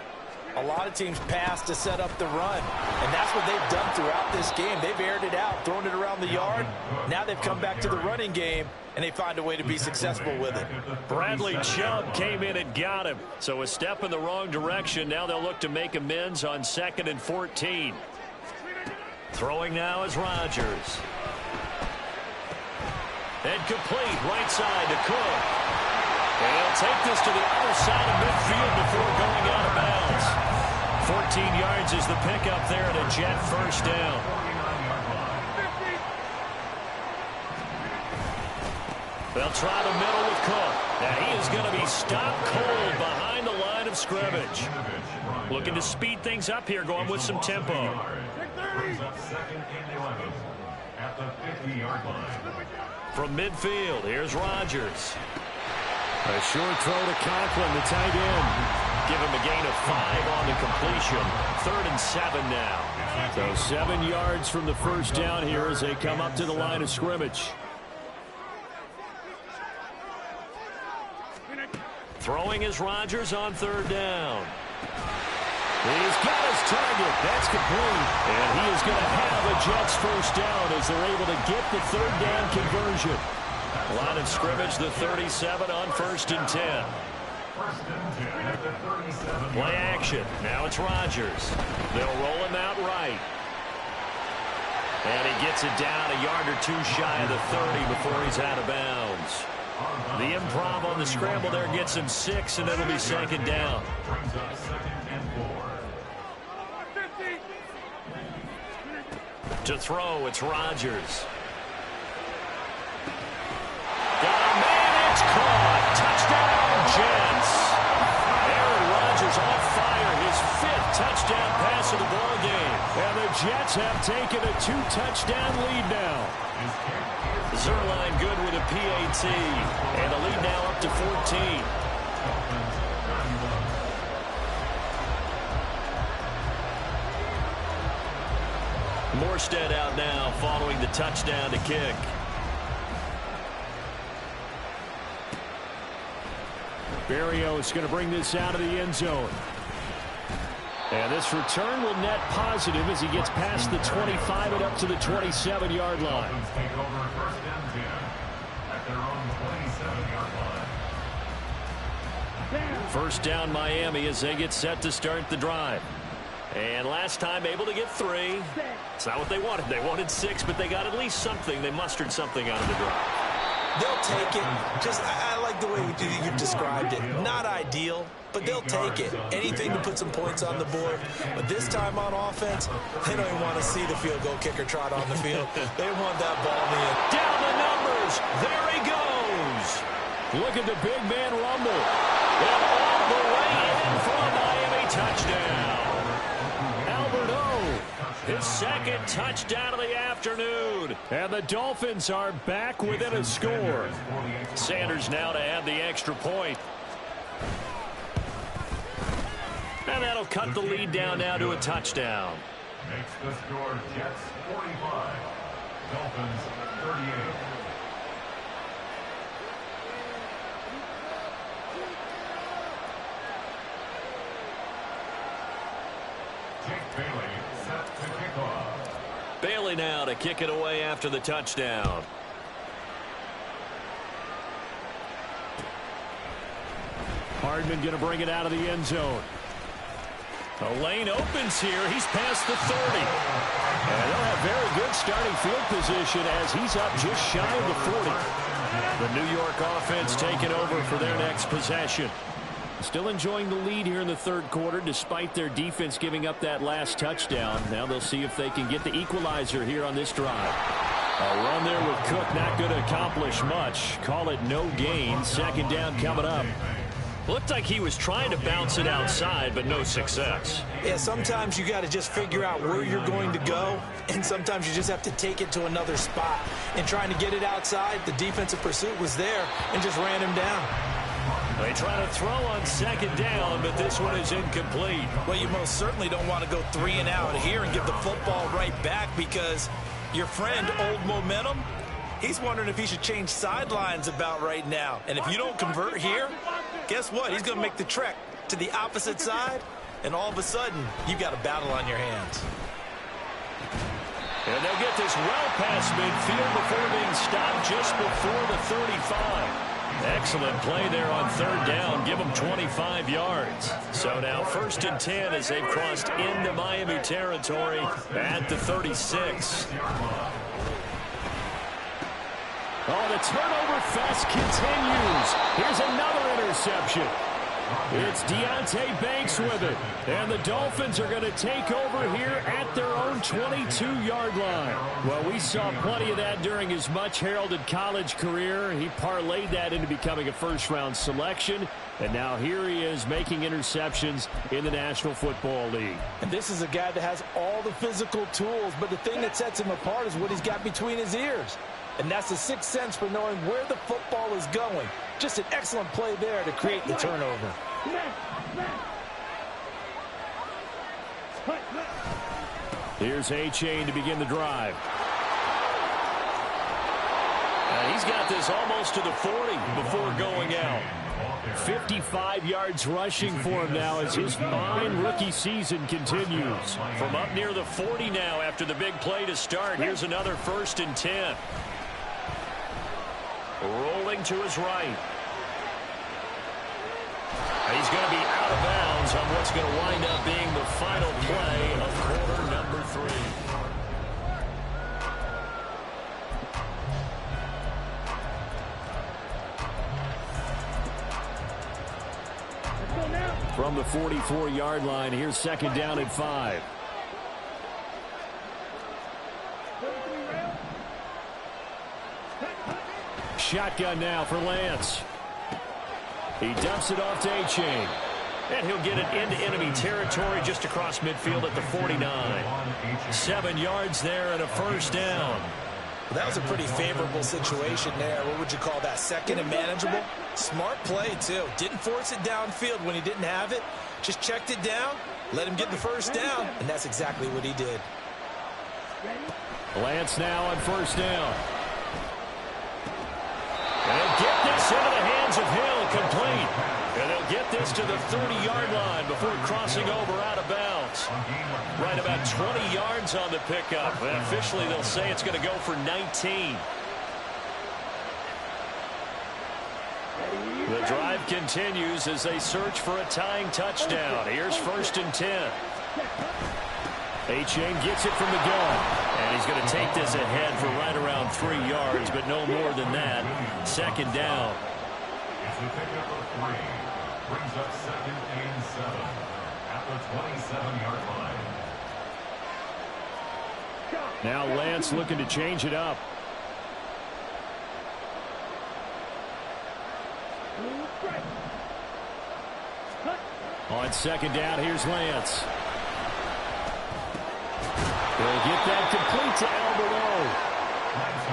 Speaker 5: a lot of teams pass to set up the run. And that's what they've done throughout this game. They've aired it out, thrown it around the yard. Now they've come back to the running game, and they find a way to be successful with it.
Speaker 3: Bradley Chubb came in and got him. So a step in the wrong direction. Now they'll look to make amends on 2nd and 14. Throwing now is Rodgers. And complete, right side to Cook. And he'll take this to the other side of midfield before going out of bounds. 14 yards is the pickup there and a Jet 1st down. They'll try the middle with Cook. And he is going to be stopped cold behind the line of scrimmage. Looking to speed things up here, going with some tempo.
Speaker 4: at the 50-yard line.
Speaker 3: From midfield, here's Rodgers.
Speaker 6: A short throw to Conklin, the tight end.
Speaker 3: Give him a gain of 5 on the completion. 3rd and 7 now.
Speaker 6: So 7 yards from the first down here as they come up to the line of scrimmage.
Speaker 3: Throwing is Rodgers on 3rd down. He's got his target. That's complete. And he is going to have a Jets first down as they're able to get the 3rd down conversion. Line of scrimmage, the 37 on 1st and 10. Play action. Now it's Rodgers. They'll roll him out right. And he gets it down a yard or 2 shy of the 30 before he's out of bounds. The improv on the scramble there gets him 6, and it'll be 2nd down. To throw, it's Rodgers. Got a man, it's caught. Touchdown, Jets. Aaron Rodgers on fire, his 5th touchdown pass of the ball game.
Speaker 6: And the Jets have taken a 2-touchdown lead now.
Speaker 3: Zerline good with a PAT. And the lead now up to 14. Morstead out now following the touchdown to kick.
Speaker 6: Berrios going to bring this out of the end zone. And this return will net positive as he gets past the 25 and up to the 27-yard line.
Speaker 4: Take over 1st and 10 at their own 27-yard line.
Speaker 3: First down Miami as they get set to start the drive. And last time able to get 3. It's not what they wanted. They wanted 6, but they got at least something. They mustered something out of the drive.
Speaker 5: They'll take it. I like the way you've described it. Not ideal, but they'll take it. Anything to put some points on the board. But this time on offense, they don't even want to see the field goal kicker trot on the field. They want that ball in the end.
Speaker 3: Down the numbers. There he goes.
Speaker 6: Look at the big man rumble.
Speaker 3: And all the way in for a Miami touchdown. His 2nd touchdown of the afternoon.
Speaker 6: And the Dolphins are back within a score.
Speaker 3: Sanders now to add the extra point. And that'll cut the lead down now to a touchdown.
Speaker 4: Makes the score Jets 45, Dolphins 38. Jake Bailey set to kick off.
Speaker 3: Bailey now to kick it away after the touchdown.
Speaker 6: Hardman going to bring it out of the end zone.
Speaker 3: The lane opens here. He's past the 30.
Speaker 6: And they'll have very good starting field position as he's up just shy of the 40.
Speaker 3: The New York offense taking over for their next possession.
Speaker 6: Still enjoying the lead here in the 3rd quarter despite their defense giving up that last touchdown. Now they'll see if they can get the equalizer here on this drive. A run there with Cook, not going to accomplish much. Call it no gain. 2nd down coming up.
Speaker 3: Looked like he was trying to bounce it outside, but no success.
Speaker 5: Yeah, sometimes you got to just figure out where you're going to go, and sometimes you just have to take it to another spot. And trying to get it outside, the defensive pursuit was there and just ran him down.
Speaker 3: They try to throw on 2nd down, but this one is incomplete.
Speaker 5: Well, you most certainly don't want to go 3 and out here and give the football right back because your friend, Old Momentum, he's wondering if he should change sidelines about right now. And if you don't convert here, guess what? He's going to make the trek to the opposite side, and all of a sudden, you've got a battle on your hands.
Speaker 3: And they'll get this well past midfield before being stopped just before the 35. Excellent play there on 3rd down. Give them 25 yards. So now 1st and 10 as they've crossed into Miami territory at the 36.
Speaker 6: Oh, the turnover fest continues. Here's another interception.
Speaker 3: It's Deonte Banks with it. And the Dolphins are going to take over here at their own 22-yard line. Well, we saw plenty of that during his much-heralded college career. He parlayed that into becoming a first-round selection. And now here he is making interceptions in the National Football League.
Speaker 5: And this is a guy that has all the physical tools, but the thing that sets him apart is what he's got between his ears. And that's the sixth sense for knowing where the football is going. Just an excellent play there to create the turnover.
Speaker 3: Here's A-Chain to begin the drive. He's got this almost to the 40 before going out. 55 yards rushing for him now as his fine rookie season continues. From up near the 40 now after the big play to start. Here's another 1st and 10. Rolling to his right. He's going to be out of bounds on what's going to wind up being the final play of quarter number 3. From the 44-yard line, here's 2nd down and 5. Shotgun now for Lance. He dumps it off to A-Chain. And he'll get it into enemy territory just across midfield at the 49. 7 yards there and a 1st down.
Speaker 5: Well, that was a pretty favorable situation there. What would you call that? 2nd and manageable? Smart play, too. Didn't force it downfield when he didn't have it. Just checked it down, let him get the 1st down, and that's exactly what he did.
Speaker 3: Lance now on 1st down. And they'll get this into the hands of Hill, complete. And they'll get this to the 30-yard line before crossing over out of bounds. Right about 20 yards on the pickup. And officially they'll say it's going to go for 19. The drive continues as they search for a tying touchdown. Here's 1st and 10. A-Chain gets it from the gun. And he's going to take this ahead for right around 3 yards, but no more than that. 2nd down.
Speaker 4: It's the pickup of 3. Brings up 2nd and 7 at the 27-yard line.
Speaker 3: Now Lance looking to change it up. On 2nd down, here's Lance. He'll get that complete to Alberto.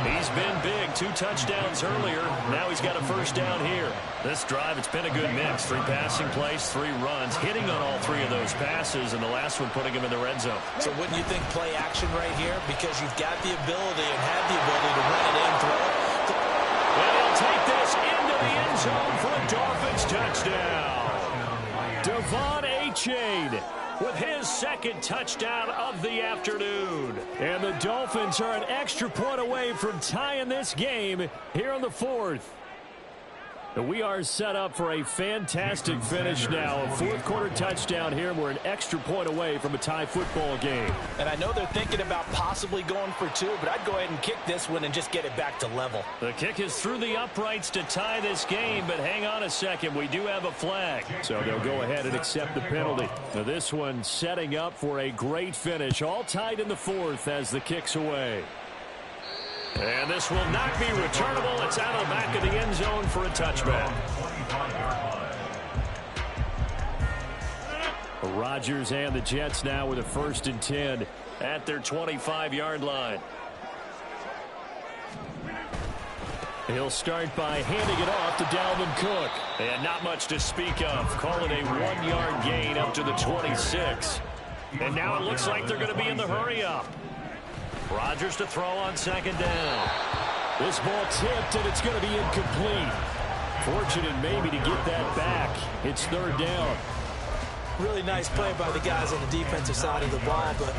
Speaker 3: He's been big. 2 touchdowns earlier. Now he's got a 1st down here. This drive, it's been a good mix. 3 passing plays, 3 runs. Hitting on all 3 of those passes, and the last one putting him in the red zone.
Speaker 5: So wouldn't you think play action right here? Because you've got the ability and have the ability to run it in, throw it.
Speaker 3: And he'll take this into the end zone for a Dolphins touchdown. Devon A-Chain with his 2nd touchdown of the afternoon. And the Dolphins are an extra point away from tying this game here on the 4th. We are set up for a fantastic finish now. A 4th quarter touchdown here. We're an extra point away from a tie football game.
Speaker 5: And I know they're thinking about possibly going for 2, but I'd go ahead and kick this one and just get it back to level.
Speaker 3: The kick is through the uprights to tie this game, but hang on a second. We do have a flag. So they'll go ahead and accept the penalty. Now this one setting up for a great finish. All tied in the 4th as the kick's away. And this will not be returnable. It's out of the back of the end zone for a touchback. Rodgers and the Jets now with a 1st and 10 at their 25-yard line. He'll start by handing it off to Dalvin Cook. And not much to speak of. Call it a 1-yard gain up to the 26. And now it looks like they're going to be in the hurry-up. Rodgers to throw on 2nd down. This ball tipped, and it's going to be incomplete. Fortunate maybe to get that back. It's 3rd down.
Speaker 5: Really nice play by the guys on the defensive side of the ball, but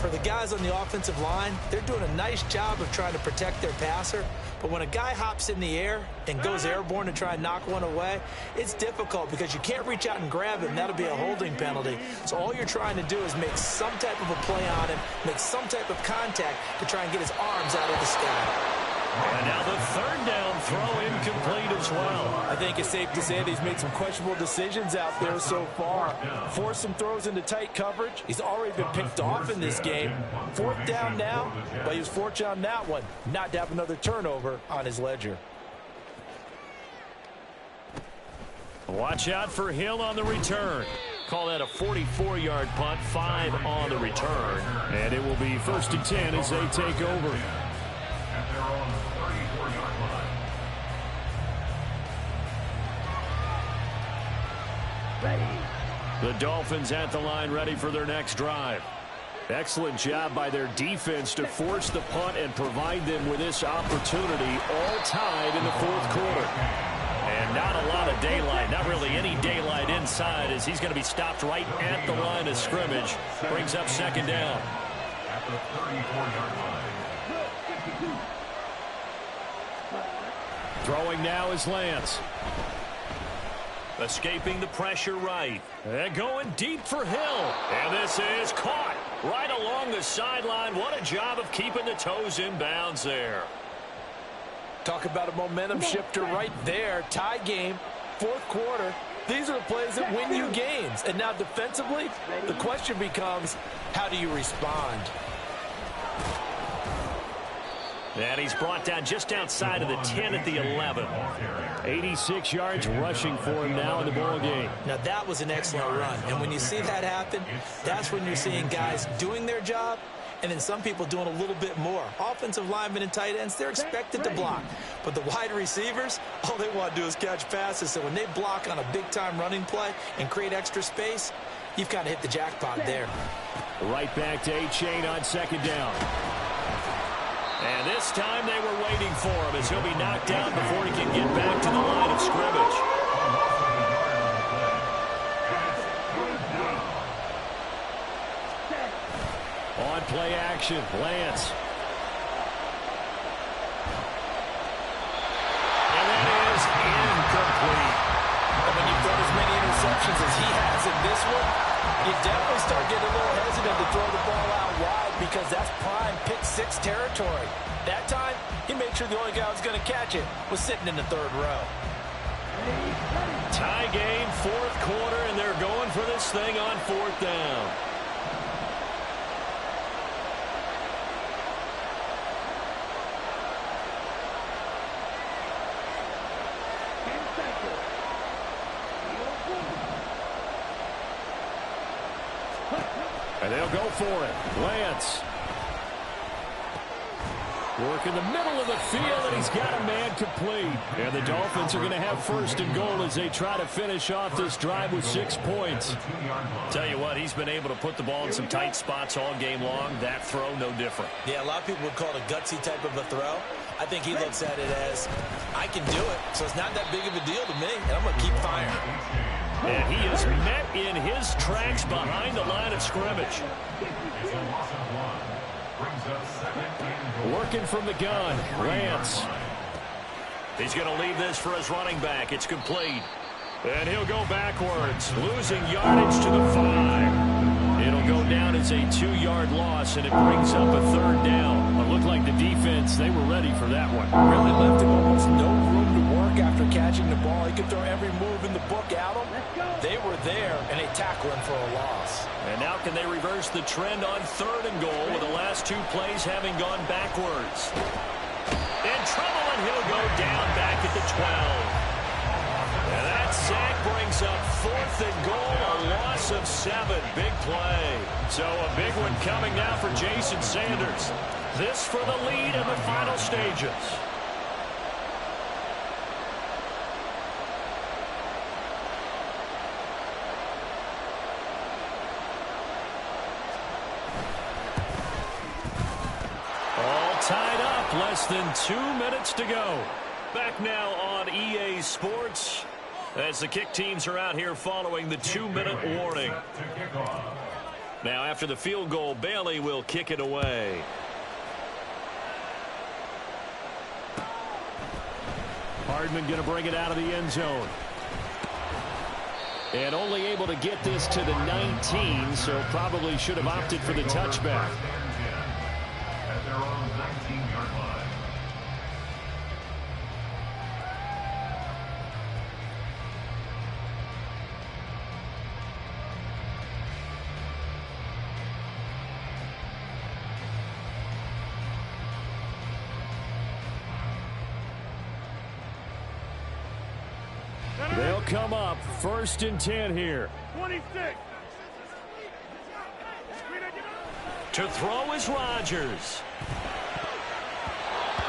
Speaker 5: for the guys on the offensive line, they're doing a nice job of trying to protect their passer. But when a guy hops in the air and goes airborne to try and knock one away, it's difficult because you can't reach out and grab it, and that'll be a holding penalty. So all you're trying to do is make some type of a play on him, make some type of contact to try and get his arms out of the sky.
Speaker 3: And now the third down throw incomplete as well.
Speaker 5: I think it's safe to say that he's made some questionable decisions out there so far. Forced some throws into tight coverage. He's already been picked off in this game. Fourth down now, but he was fortunate on that one not to have another turnover on his ledger.
Speaker 3: Watch out for Hill on the return. Call that a 44-yard punt, 5 on the return. And it will be 1st and 10 as they take over.
Speaker 4: At their own 34-yard line.
Speaker 3: The Dolphins at the line ready for their next drive. Excellent job by their defense to force the punt and provide them with this opportunity, all tied in the fourth quarter. And not a lot of daylight, not really any daylight inside, as he's going to be stopped right at the line of scrimmage. Brings up 2nd down.
Speaker 4: At the 34-yard line.
Speaker 3: Throwing now is Lance. Escaping the pressure right. And going deep for Hill. And this is caught right along the sideline. What a job of keeping the toes in bounds there.
Speaker 5: Talk about a momentum shifter right there. Tie game, fourth quarter. These are the plays that win you games. And now defensively, the question becomes, how do you respond?
Speaker 3: And he's brought down just outside of the 10 at the 11. 86 yards rushing for him now in the ball game.
Speaker 5: Now that was an excellent run. And when you see that happen, that's when you're seeing guys doing their job and then some people doing a little bit more. Offensive linemen and tight ends, they're expected to block. But the wide receivers, all they want to do is catch passes. So when they block on a big-time running play and create extra space, you've kind of hit the jackpot there.
Speaker 3: Right back to A-Chain on 2nd down. And this time they were waiting for him as he'll be knocked down before he can get back to the line of scrimmage. On play action, Lance. And that is incomplete.
Speaker 5: And when you've got as many interceptions as he has in this one, you definitely start getting a little hesitant to throw the ball out wide because that's prime pick-6 territory. That time, he made sure the only guy who was going to catch it was sitting in the 3rd row.
Speaker 3: Tie game, fourth quarter, and they're going for this thing on 4th down. And they'll go for it. Lance. Work in the middle of the field, and he's got a man complete. And the Dolphins are going to have 1st and goal as they try to finish off this drive with 6 points. Tell you what, he's been able to put the ball in some tight spots all game long. That throw, no different.
Speaker 5: Yeah, a lot of people would call it a gutsy type of a throw. I think he looks at it as, I can do it, so it's not that big of a deal to me, and I'm going to keep firing.
Speaker 3: And he is met in his tracks behind the line of scrimmage. Working from the gun, Lance. He's going to leave this for his running back. It's complete. And he'll go backwards, losing yardage to the 5. It'll go down as a 2-yard loss, and it brings up a 3rd down. It looked like the defense, they were ready for that one.
Speaker 5: Really left him almost no room to work after catching the ball. He could throw every move in the book at him. They were there, and they tackle him for a loss.
Speaker 3: And now can they reverse the trend on 3rd and goal with the last 2 plays having gone backwards? In trouble, and he'll go down back at the 12. And that sack brings up 4th and goal, a loss of 7. Big play. So a big one coming now for Jason Sanders. This for the lead in the final stages. All tied up, less than 2 minutes to go. Back now on EA Sports as the kick teams are out here following the 2-minute warning. Now after the field goal, Bailey will kick it away. Hardman going to bring it out of the end zone. And only able to get this to the 19, so probably should have opted for the touchback. come up. 1st and 10 here.
Speaker 1: 26.
Speaker 3: To throw is Rodgers.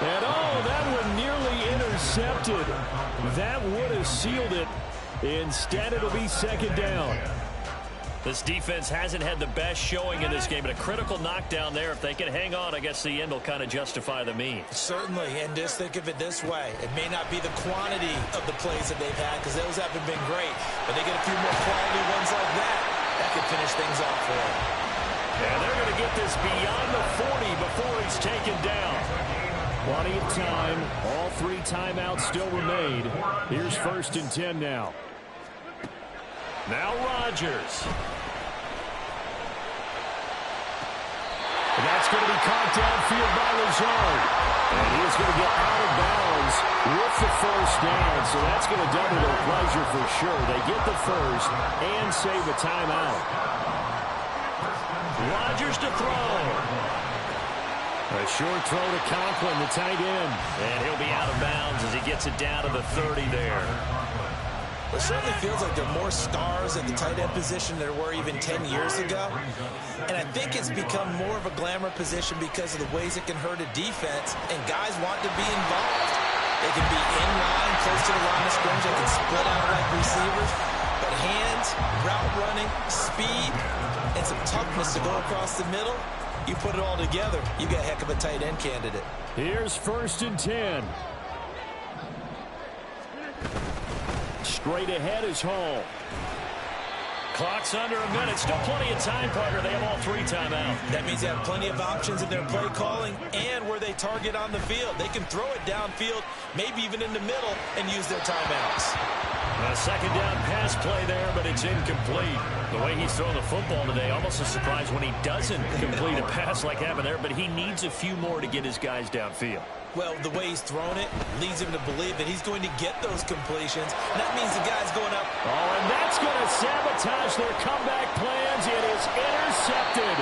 Speaker 3: And that one nearly intercepted. That would have sealed it. Instead, it'll be 2nd down. This defense hasn't had the best showing in this game, but a critical knockdown there. If they can hang on, I guess the end will kind of justify the means.
Speaker 5: Certainly, and just think of it this way. It may not be the quantity of the plays that they've had, because those haven't been great, but they get a few more quality ones like that. That could finish things off for them.
Speaker 3: And they're going to get this beyond the 40 before he's taken down. Plenty of time. All 3 timeouts still remain. Here's 1st and 10 now. Now Rodgers. And that's going to be caught downfield by Lazard. And he is going to get out of bounds with the 1st down. So that's going to double their pleasure for sure. They get the 1st and save a timeout. Rodgers to throw. A short throw to Conklin, the tight end. And he'll be out of bounds as he gets it down to the 30 there.
Speaker 5: It certainly feels like there are more stars at the tight end position than there were even 10 years ago. And I think it's become more of a glamour position because of the ways it can hurt a defense, and guys want to be involved. They can be in line, close to the line of scrimmage. They can split out like receivers. But hands, route running, speed, and some toughness to go across the middle, you put it all together, you got a heck of a tight end candidate.
Speaker 3: Here's 1st and 10. Straight ahead is Hall. Clock's under a minute. Still plenty of time, partner. They have all 3 timeouts.
Speaker 5: That means they have plenty of options in their play calling and where they target on the field. They can throw it downfield, maybe even in the middle, and use their timeouts.
Speaker 3: A 2nd down pass play there, but it's incomplete. The way he's throwing the football today, almost a surprise when he doesn't complete a pass like happened there, but he needs a few more to get his guys downfield.
Speaker 5: Well, the way he's thrown it leads him to believe that he's going to get those completions. And that means the guy's going up.
Speaker 3: Oh, and that's going to sabotage their comeback plans. It is intercepted.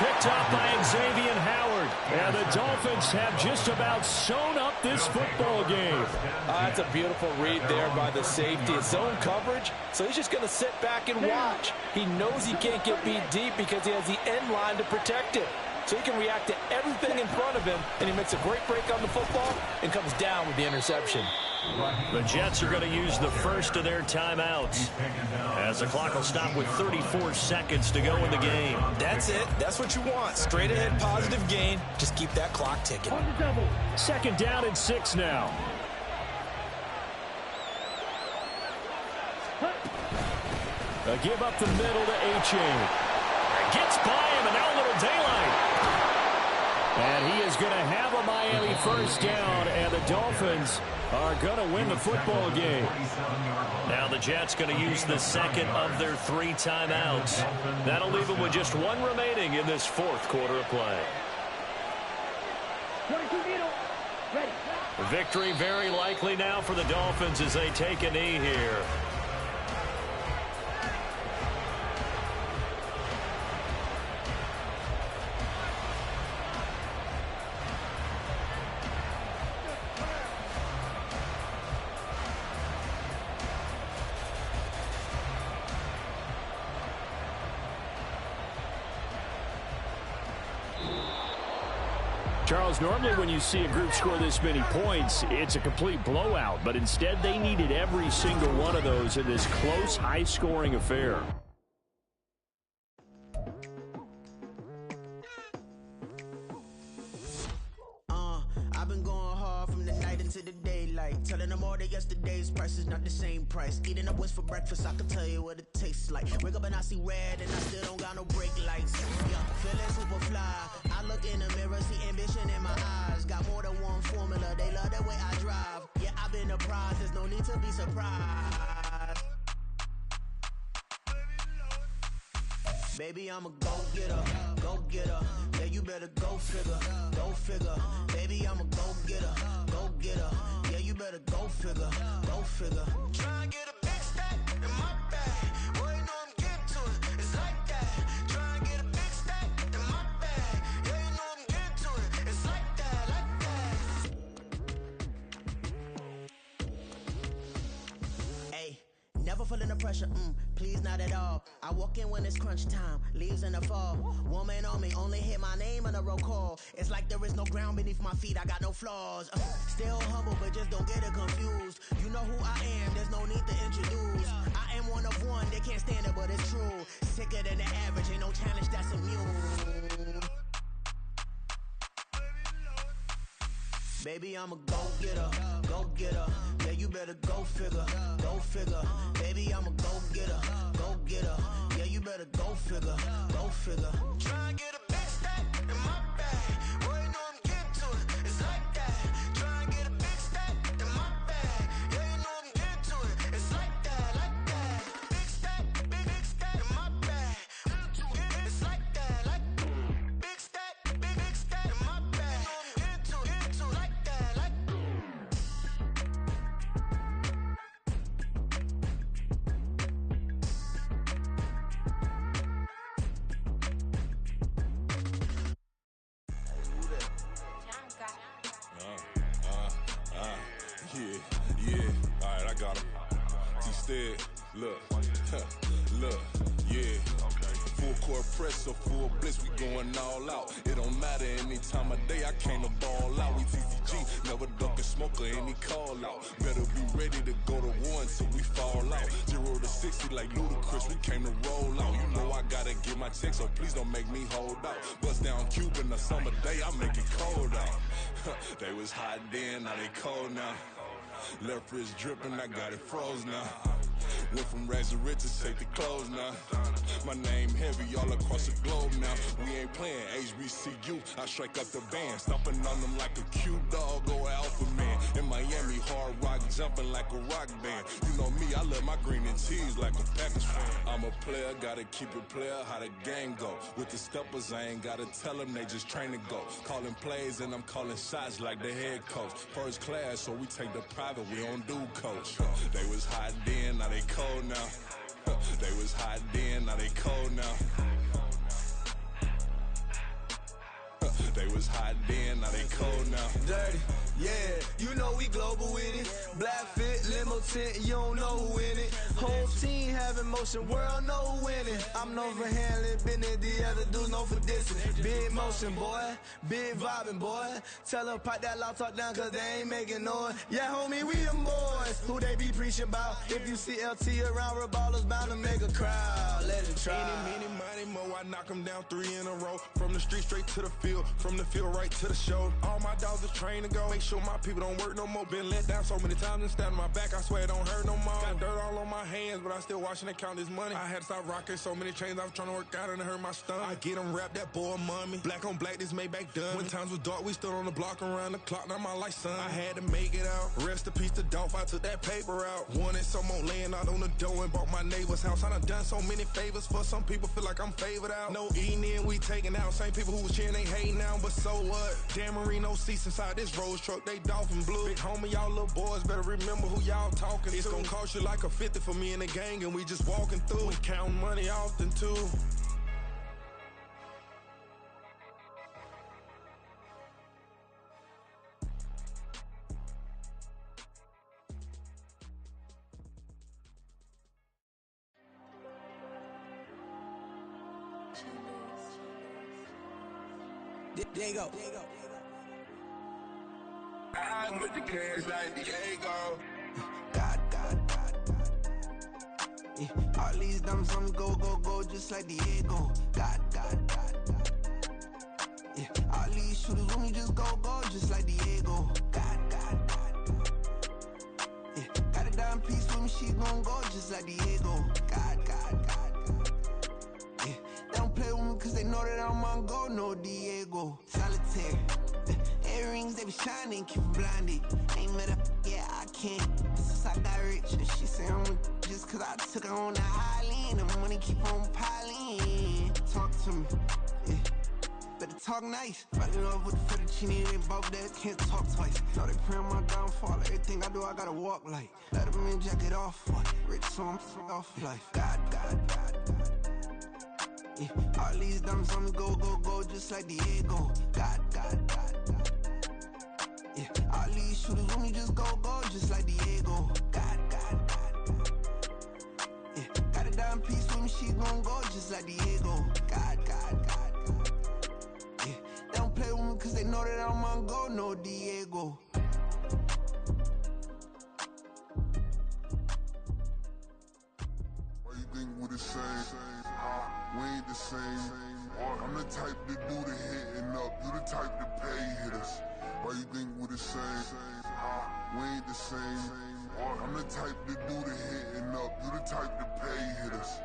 Speaker 3: Picked up by Xavier Howard. And the Dolphins have just about sewn up this football game.
Speaker 5: That's a beautiful read there by the safety. It's zone coverage, so he's just going to sit back and watch. He knows he can't get beat deep because he has the end line to protect it. So he can react to everything in front of him, and he makes a great break on the football and comes down with the interception.
Speaker 3: The Jets are going to use the 1st of their timeouts as the clock will stop with 34 seconds to go in the game.
Speaker 5: That's it. That's what you want. Straight ahead, positive gain. Just keep that clock ticking.
Speaker 3: 2nd down and 6 now. A give up the middle to H.A. Gets by him, and now a little daylight. And he is going to have a Miami 1st down, and the Dolphins are going to win the football game. Now the Jets going to use the 2nd of their 3 timeouts. That'll leave them with just 1 remaining in this 4th quarter of play. Victory very likely now for the Dolphins as they take a knee here. Charles, normally when you see a group score this many points, it's a complete blowout. But instead, they needed every single one of those in this close, high-scoring affair.
Speaker 2: I've been going hard from the night into the daylight, telling them all that yesterday's price is not the same price. Eating up what's for breakfast, I can tell you what it tastes like. Wake up and I see red and I still don't got no brake lights. Yeah, feeling super fly. I look in the mirror, see ambition in my eyes. Got more than one formula, they love the way I drive. Yeah, I've been apprised, there's no need to be surprised. Baby, I'm a go-getter, go-getter. Yeah, you better go figure, go figure. Baby, I'm a go-getter, go-getter. Yeah, you better go figure, go figure. Try and get a big stack in my bag. Boy, you know I'm getting to it, it's like that. Try and get a big stack in my bag. Yeah, you know I'm getting to it, it's like that, like that. Hey, never feeling the pressure, please not at all. I walk in when it's crunch time, leaves in the fall. Woman on me, only hit my name on the roll call. It's like there is no ground beneath my feet, I got no flaws. Still humble, but just don't get it confused. You know who I am, there's no need to introduce. I am one of one, they can't stand it, but it's true. Sicker than the average, ain't no challenge that's immune. Baby, I'm a go-getter, go-getter. Yeah, you better go figure, go figure. Baby, I'm a go-getter, go-getter. Yeah, you better go figure, go figure. Try and get a big stack in my bag. Boy, you know I'm getting to it, it's like that. Try and get a big stack in my bag. Yeah, you know I'm getting to it, it's like that, like that. Big stack in my bag. It's like that, like big stack in my bag. You know I'm getting to it, like that, like.
Speaker 1: Yeah, alright, I got him. T-Stead, look, look, yeah. Full court press or full blitz, we going all out. It don't matter any time of day, I came to ball out. We TCG, never duck a smoker, any call out. Better be ready to go to war until we fall out. 0 to 60 like Ludacris, we came to roll out. You know I gotta get my check, so please don't make me hold out. Bust down Cuban a summer day, I make it cold out. They was hot then, now they cold now. Left wrist dripping, I got it froze now. Went from rags to riches, take the clothes now. My name heavy all across the globe now. We ain't playing HBCU, I strike up the band. Stomping on them like a cute dog or alpha man. In Miami, hard rock jumping like a rock band. You know me, I love my green and cheese like a Packers fan. I'm a player, gotta keep it player, how the game go. With the steppers, I ain't gotta tell them, they just train to go. Calling plays and I'm calling shots like the head coach. First class, so we take the private, we don't do coach. They was hot then, now they cold now. They was hot then, now they cold now. They was hot then, now they cold now.
Speaker 7: Dirty, yeah, you know we global with it. Black fit, limo tint, you don't know who in it. Whole team having motion, world know who winning. I'm known for handling business, the other dudes known for dissing. Big motion, boy, big vibing, boy. Tell them pipe that loud talk down, cause they ain't making noise. Yeah, homie, we them boys, who they be preaching about. If you see LT around, Reballers bound to make a crowd. Let it try.
Speaker 1: Any, money, mo, I knock them down 3 in a row. From the street straight to the field, from the field right to the show. All my dogs are trained to go. Make sure my people don't work no more. Been let down so many times and stabbed my back, I swear it don't hurt no more. Got dirt all on my hands, but I still watching and count this money. I had to stop rocking so many chains, I was trying to work out and it hurt my stomach. I get them rap, that boy mommy. Black on black, this Maybach done. When times was dark, we stood on the block around the clock, now my life son. I had to make it out. Rest in peace to Dolph, I took that paper out. Wanted some more laying out on the dough and bought my neighbor's house. I done so many favors for some people, feel like I'm favored out. No eating in, we taking out. Same people who was cheering, they hating now, but so what? Dan Marino seats inside this Rolls truck, they dolphin blue. Big homie, y'all little boys better remember who y'all talking to. It's gonna cost you like a 50 for me and the gang, and we just walking through and counting money often too.
Speaker 7: There you go.
Speaker 1: I'm with the cash like Diego.
Speaker 7: God. Yeah. All these dumps on go, just like Diego. God. Yeah. All these shooters when we just go, just like Diego. God. Yeah. Got a dime piece with me, she gon' go just like Diego. God. Yeah. They don't play with me cause they know that I'm on go, no Diego. Solitaire. Earrings, they be shining, keep blinded. Ain't met up, yeah, I can't. Since I got rich, and she say I'm just cause I took her on the island. The money keep on piling. Talk to me, yeah. Better talk nice. Fucking up with the fettuccine, they both dead, can't talk twice. Know they pray on my downfall. Everything I do, I gotta walk like. Let them in, jacket off. Rich, so I'm off life. God. Yeah. All these dumps on me go, just like Diego. God. Yeah. All these shooters when we just go, just like Diego. God. on go just like Diego. God. Yeah, they don't play with me cause they know that I'm on go, no Diego.
Speaker 8: Why you think we the same? We ain't the same. I'm the type to do the hitting up, you the type to pay hitters. Why you think we the same? We ain't the same. I'm the type to do the hitting up, you the type to pay hitters.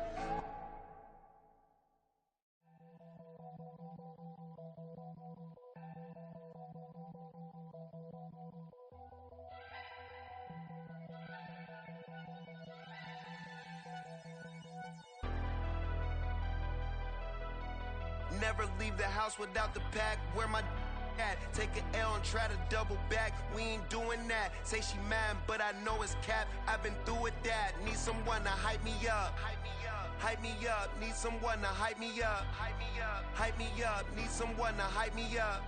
Speaker 9: Never leave the house without the pack. Where my at? Take an L and try to double back. We ain't doing that. Say she mad, but I know it's cap. I've been through with that. Need someone to hype me up. Hype me up. Need someone to hype me up. Hype me up. Need someone to hype me up.